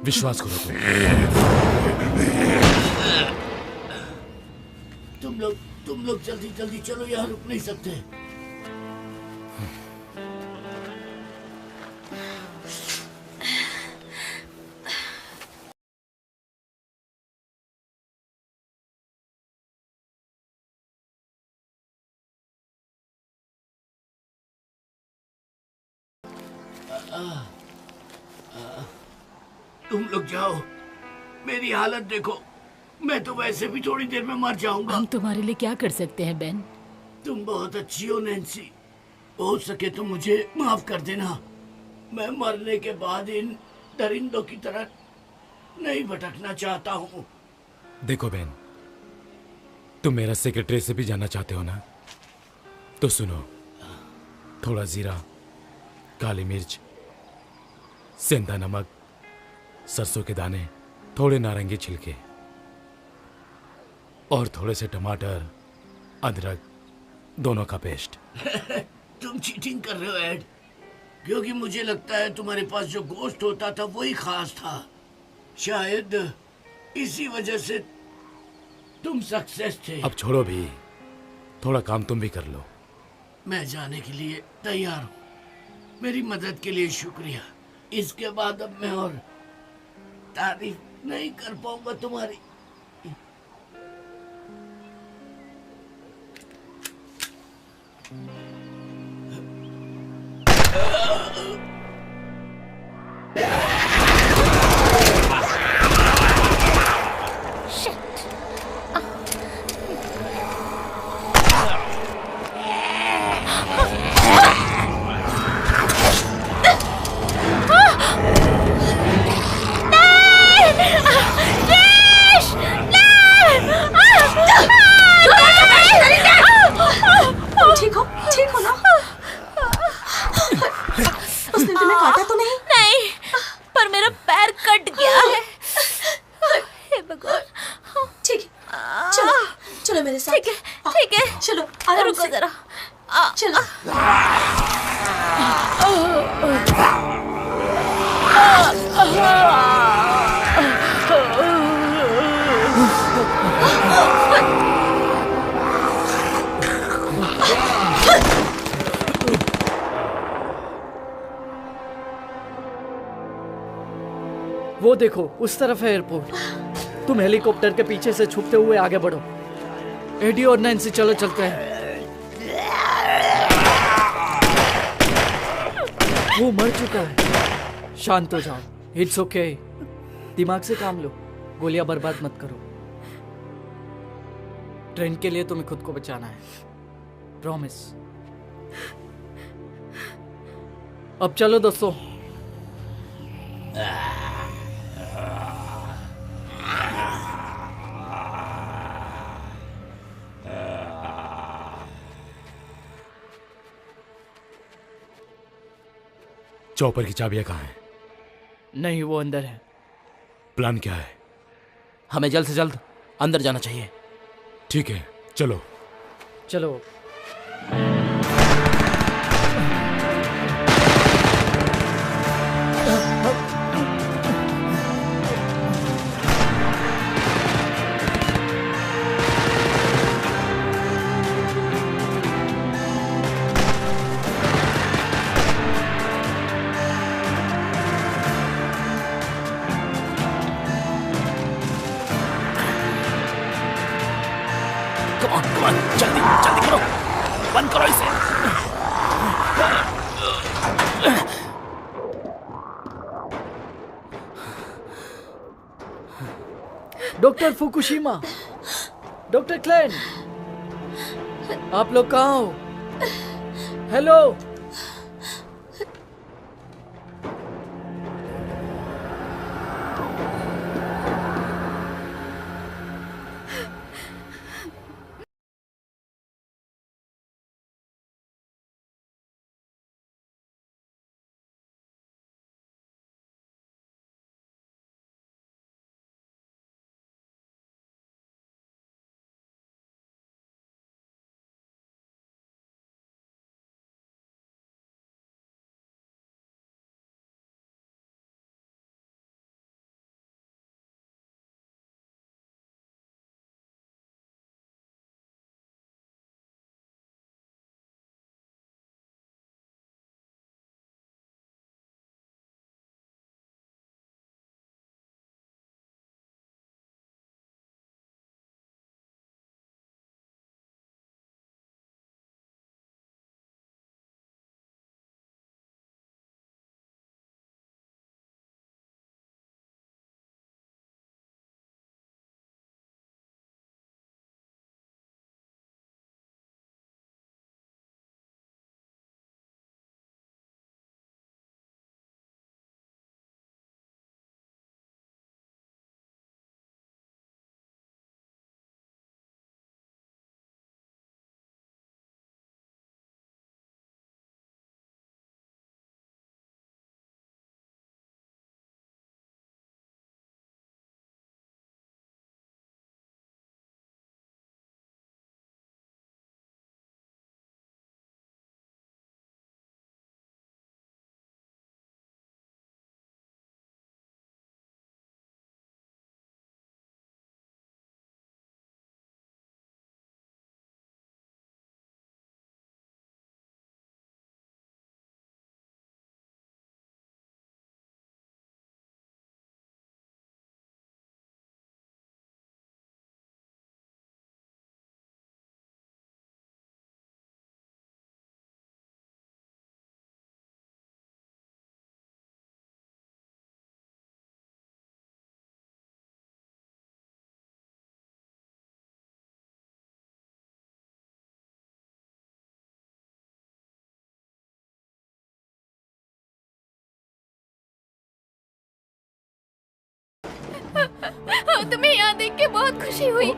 विश्वास करो तुम लोग जल्दी जल्दी चलो, यहाँ रुक नहीं सकते। तुम लोग जाओ, मेरी हालत देखो, मैं तो वैसे भी थोड़ी देर में मर जाऊंगा। हम तुम्हारे लिए क्या कर सकते हैं बेन? तुम बहुत अच्छी हो नैन्सी, हो सके तो मुझे माफ कर देना। मैं मरने के बाद इन दरिंदों की तरह नहीं भटकना चाहता हूँ। देखो बहन, तुम मेरा सेक्रेटरी से भी जानना चाहते हो ना, तो सुनो, थोड़ा जीरा, काली मिर्च, सेंधा नमक, सरसों के दाने, थोड़े नारंगी छिलके और थोड़े से टमाटर, अदरक, दोनों का पेस्ट। तुम चीटिंग कर रहे हो एड, क्योंकि मुझे लगता है तुम्हारे पास जो गोश्त होता था वही खास था। शायद इसी वजह से तुम सक्सेस थे। अब छोड़ो भी, थोड़ा काम तुम भी कर लो। मैं जाने के लिए तैयार हूँ, मेरी मदद के लिए शुक्रिया। इसके बाद अब मैं और तारीफ नहीं कर पाऊंगा तुम्हारी। ठीक हो ना? उसने तुम्हें काटा तो नहीं? नहीं, पर मेरा पैर कट गया है। हे भगवान। ठीक है, चलो चलो मेरे साथ। ठीक है चलो आराम रुको से। जरा। चलो। वो देखो, उस तरफ है एयरपोर्ट। तुम हेलीकॉप्टर के पीछे से छुपते हुए आगे बढ़ो। एडी और नैन्सी चलो चलते हैं। वो मर चुका है। शांत हो जाओ, इट्स ओके। दिमाग से काम लो, गोलियां बर्बाद मत करो। ट्रेन के लिए तुम्हें खुद को बचाना है, प्रॉमिस। अब चलो दोस्तों। चौपर की चाबियां कहाँ हैं? नहीं, वो अंदर है। प्लान क्या है? हमें जल्द से जल्द अंदर जाना चाहिए। ठीक है, चलो चलो। कमान, जल्दी जल्दी करो, बंद करो इसे। डॉक्टर फुकुशिमा, डॉक्टर क्लेन, आप लोग कहाँ हो? हेलो। तुम्हें यहाँ देख के बहुत खुशी हुई।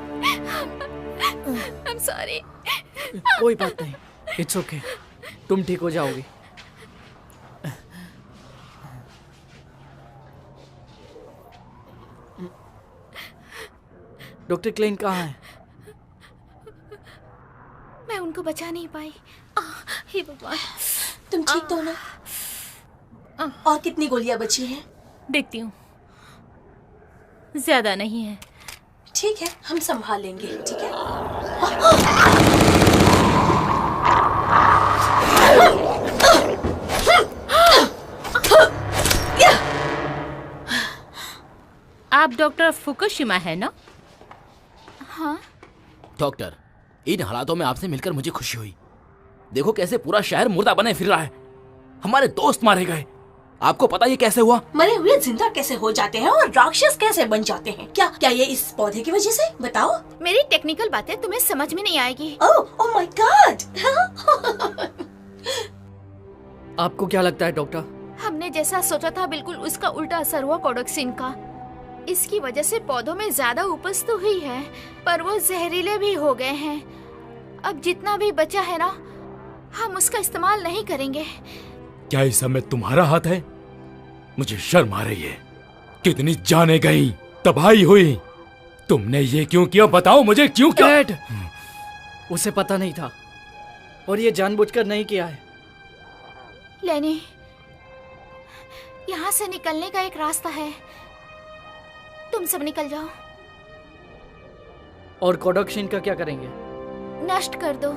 I'm sorry। कोई बात नहीं, इट्स ओके, तुम ठीक हो जाओगी। डॉक्टर क्लेन कहाँ है? मैं उनको बचा नहीं पाई। हे भगवान। तुम ठीक तो हो ना? और कितनी गोलियां बची हैं? देखती हूँ, ज्यादा नहीं है। ठीक है, हम संभाल लेंगे। ठीक है। आप डॉक्टर फुकुशिमा है ना? हाँ। डॉक्टर, इन हालातों में आपसे मिलकर मुझे खुशी हुई। देखो कैसे पूरा शहर मुर्दा बने फिर रहा है। हमारे दोस्त मारे गए। आपको पता ये कैसे हुआ? मरे हुए जिंदा कैसे हो जाते हैं और राक्षस कैसे बन जाते हैं? क्या ये इस पौधे की वजह से? बताओ। मेरी टेक्निकल बातें तुम्हें समझ में नहीं आएगी। Oh my God. आपको क्या लगता है डॉक्टर? हमने जैसा सोचा था बिल्कुल उसका उल्टा असर हुआ कोडोक्सिन का। इसकी वजह से पौधों में ज्यादा उपज तो हुई है, पर वो जहरीले भी हो गए हैं। अब जितना भी बचा है ना, हम उसका इस्तेमाल नहीं करेंगे। क्या इस सब में तुम्हारा हाथ है? मुझे शर्म आ रही है। कितनी जाने गई, तबाही हुई। तुमने ये क्यों किया? बताओ मुझे क्यों किया? डैड, उसे पता नहीं था और ये जानबूझकर नहीं किया है। लेनी, यहाँ से निकलने का एक रास्ता है। तुम सब निकल जाओ। और कोडोक्सिन का क्या करेंगे? नष्ट कर दो।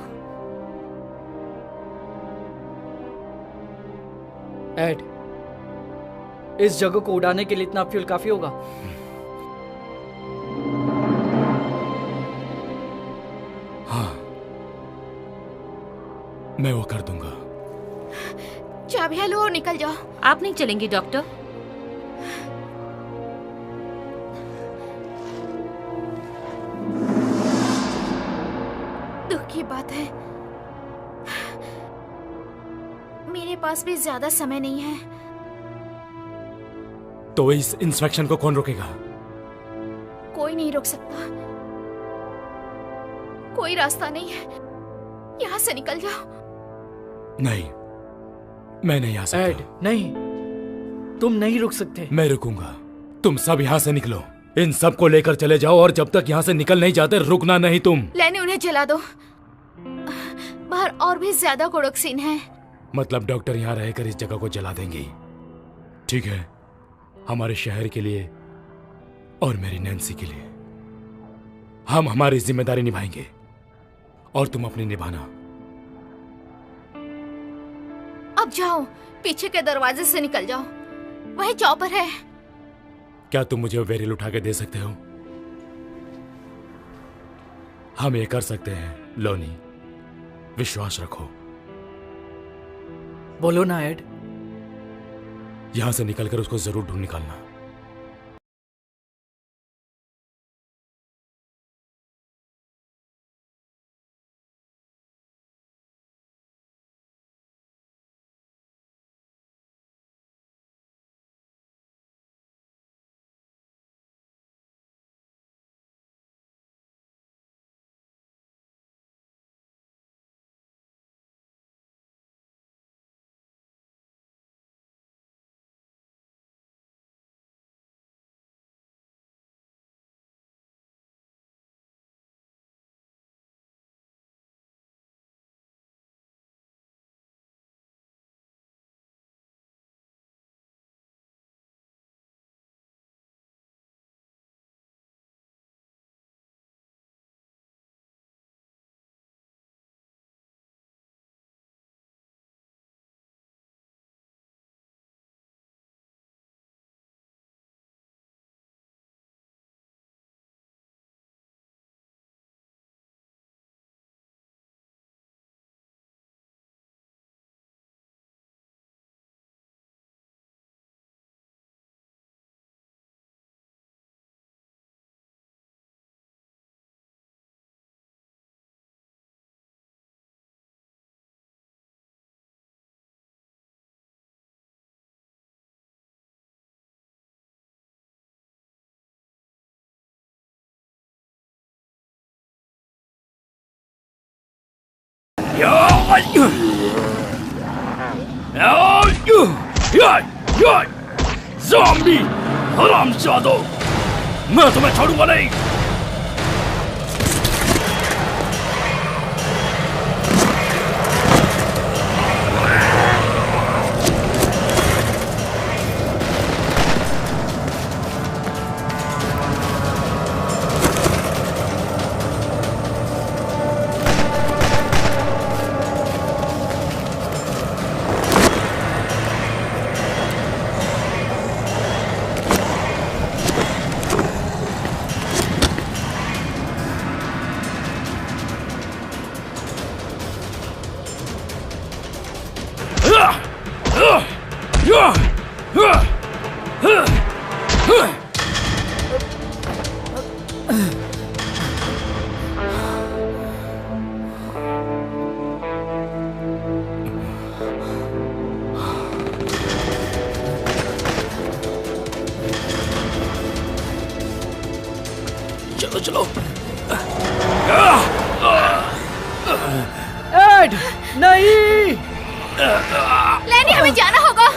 एड, इस जगह को उड़ाने के लिए इतना फ्यूल काफी होगा? हाँ, मैं वो कर दूंगा। चाबियां लो और निकल जाओ। आप नहीं चलेंगी डॉक्टर? बात है। मेरे पास भी ज्यादा समय नहीं है। तो इस इंस्पेक्शन को कौन रोकेगा? कोई नहीं रोक सकता। कोई रास्ता नहीं है। यहाँ से निकल जाओ। नहीं, मैं नहीं आ सकता। एड, नहीं, तुम नहीं रुक सकते। मैं रुकूंगा। तुम सब यहाँ से निकलो। इन सब को लेकर चले जाओ और जब तक यहाँ से निकल नहीं जाते रुकना नहीं तुम। लेनी, उन्हें जला दो। बाहर और भी ज्यादा कोडोक्सिन है। मतलब डॉक्टर यहाँ रहकर इस जगह को जला देंगी? ठीक है, हमारे शहर के लिए और मेरी नैन्सी के लिए हम हमारी जिम्मेदारी निभाएंगे और तुम अपनी निभाना। अब जाओ, पीछे के दरवाजे से निकल जाओ। वही चॉपर है। क्या तुम मुझे वेरिल उठा के दे सकते हो? हम ये कर सकते हैं लोनी, विश्वास रखो। बोलो ना एड। यहां से निकलकर उसको जरूर ढूंढ निकालना। ज़ॉम्बी हरामजादो, मैं तुम्हें छोड़ूंगा नहीं। चलो चलो। एड, नहीं। लेनी, हमें जाना होगा।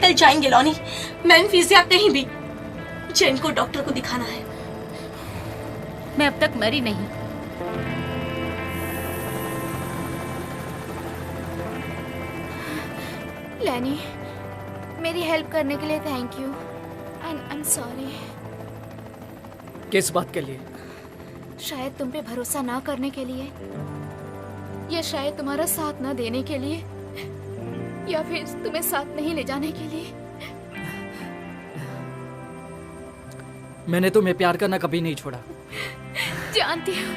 हॉस्पिटल जाएंगे लॉनी, मेम्फिस या कहीं भी। जेन को डॉक्टर को दिखाना है। मैं अब तक मरी नहीं। लैनी, मेरी हेल्प करने के लिए thank you. And I am sorry. किस बात के लिए? शायद तुम पे भरोसा ना करने के लिए, या शायद तुम्हारा साथ ना देने के लिए, या फिर तुम्हें साथ नहीं ले जाने के लिए। मैंने तुम्हें प्यार करना कभी नहीं छोड़ा। जानती हूँ।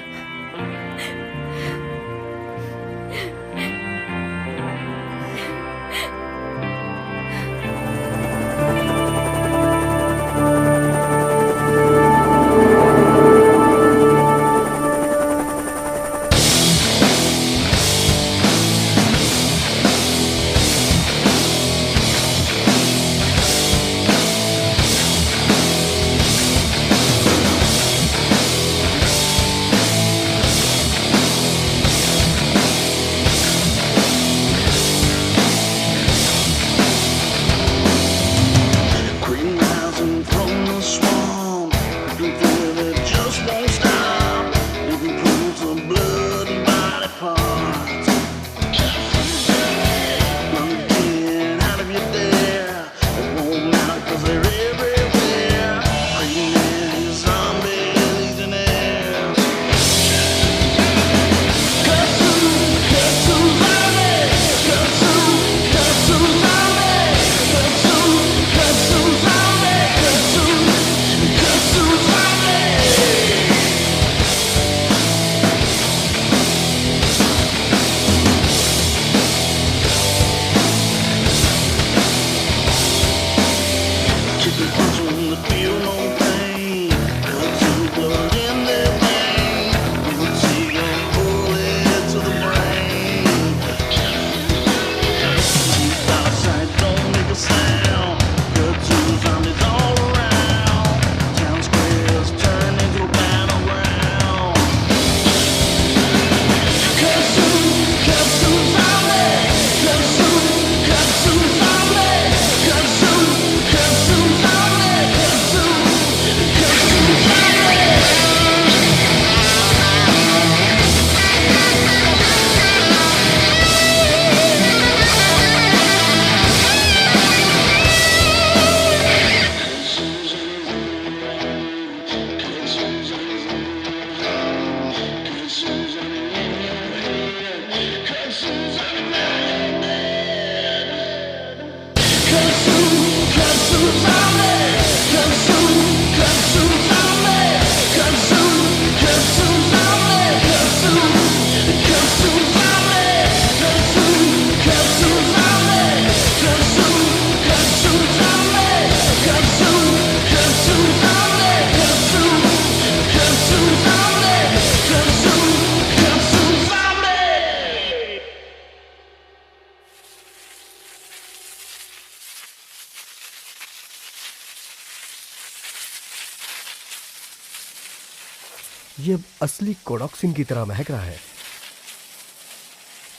ये असली कोडॉक्सिन की तरह महक रहा है।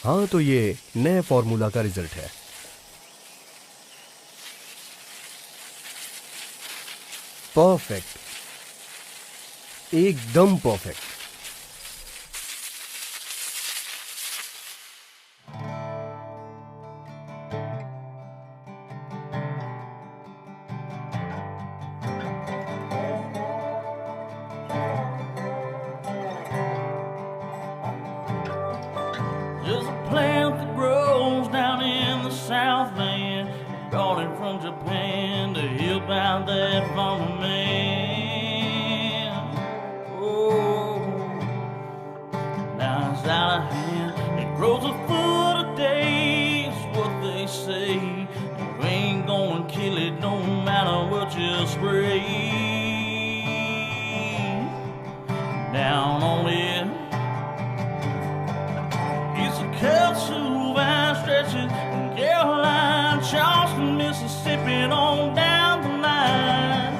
हाँ, तो ये नए फॉर्मूला का रिजल्ट है। परफेक्ट, एकदम perfect. There's a plant that grows down in the Southland, brought it from Japan to help out that farmer man. Oh, now it's out of hand. It grows a foot a day, is what they say. You ain't gonna kill it no matter what you spray. Down on it, it's a kudzu vine stretching from Caroline, Charleston, Mississippi, on down the line.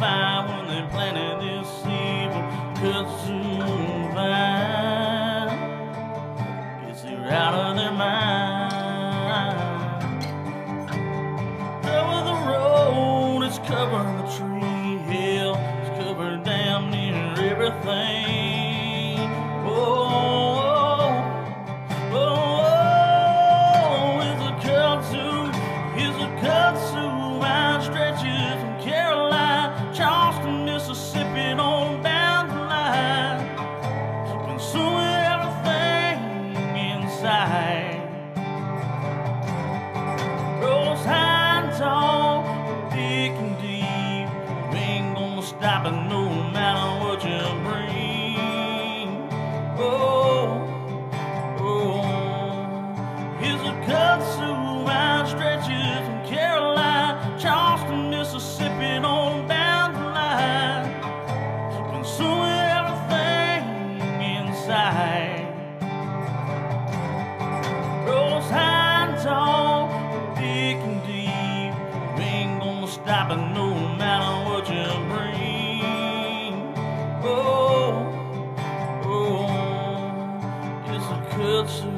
why when they planted this seed for kudzu vine. Guess they're out of their mind. Over the road, it's covered the tree hill, it's covered damn near everything. Oh, it's a kudzu vine stretches from Caroline, Charleston, Mississippi, on down the line, consuming everything inside. Rose high and tall, thick and deep, we ain't gonna stop it no matter what you bring. Oh, here's a kudzu vine stretches from Caroline, Charleston, Mississippi, on down the line, consuming everything inside. Rose high and tall, thick and deep, we ain't gonna stop it no matter what you bring. Oh, it's a kudzu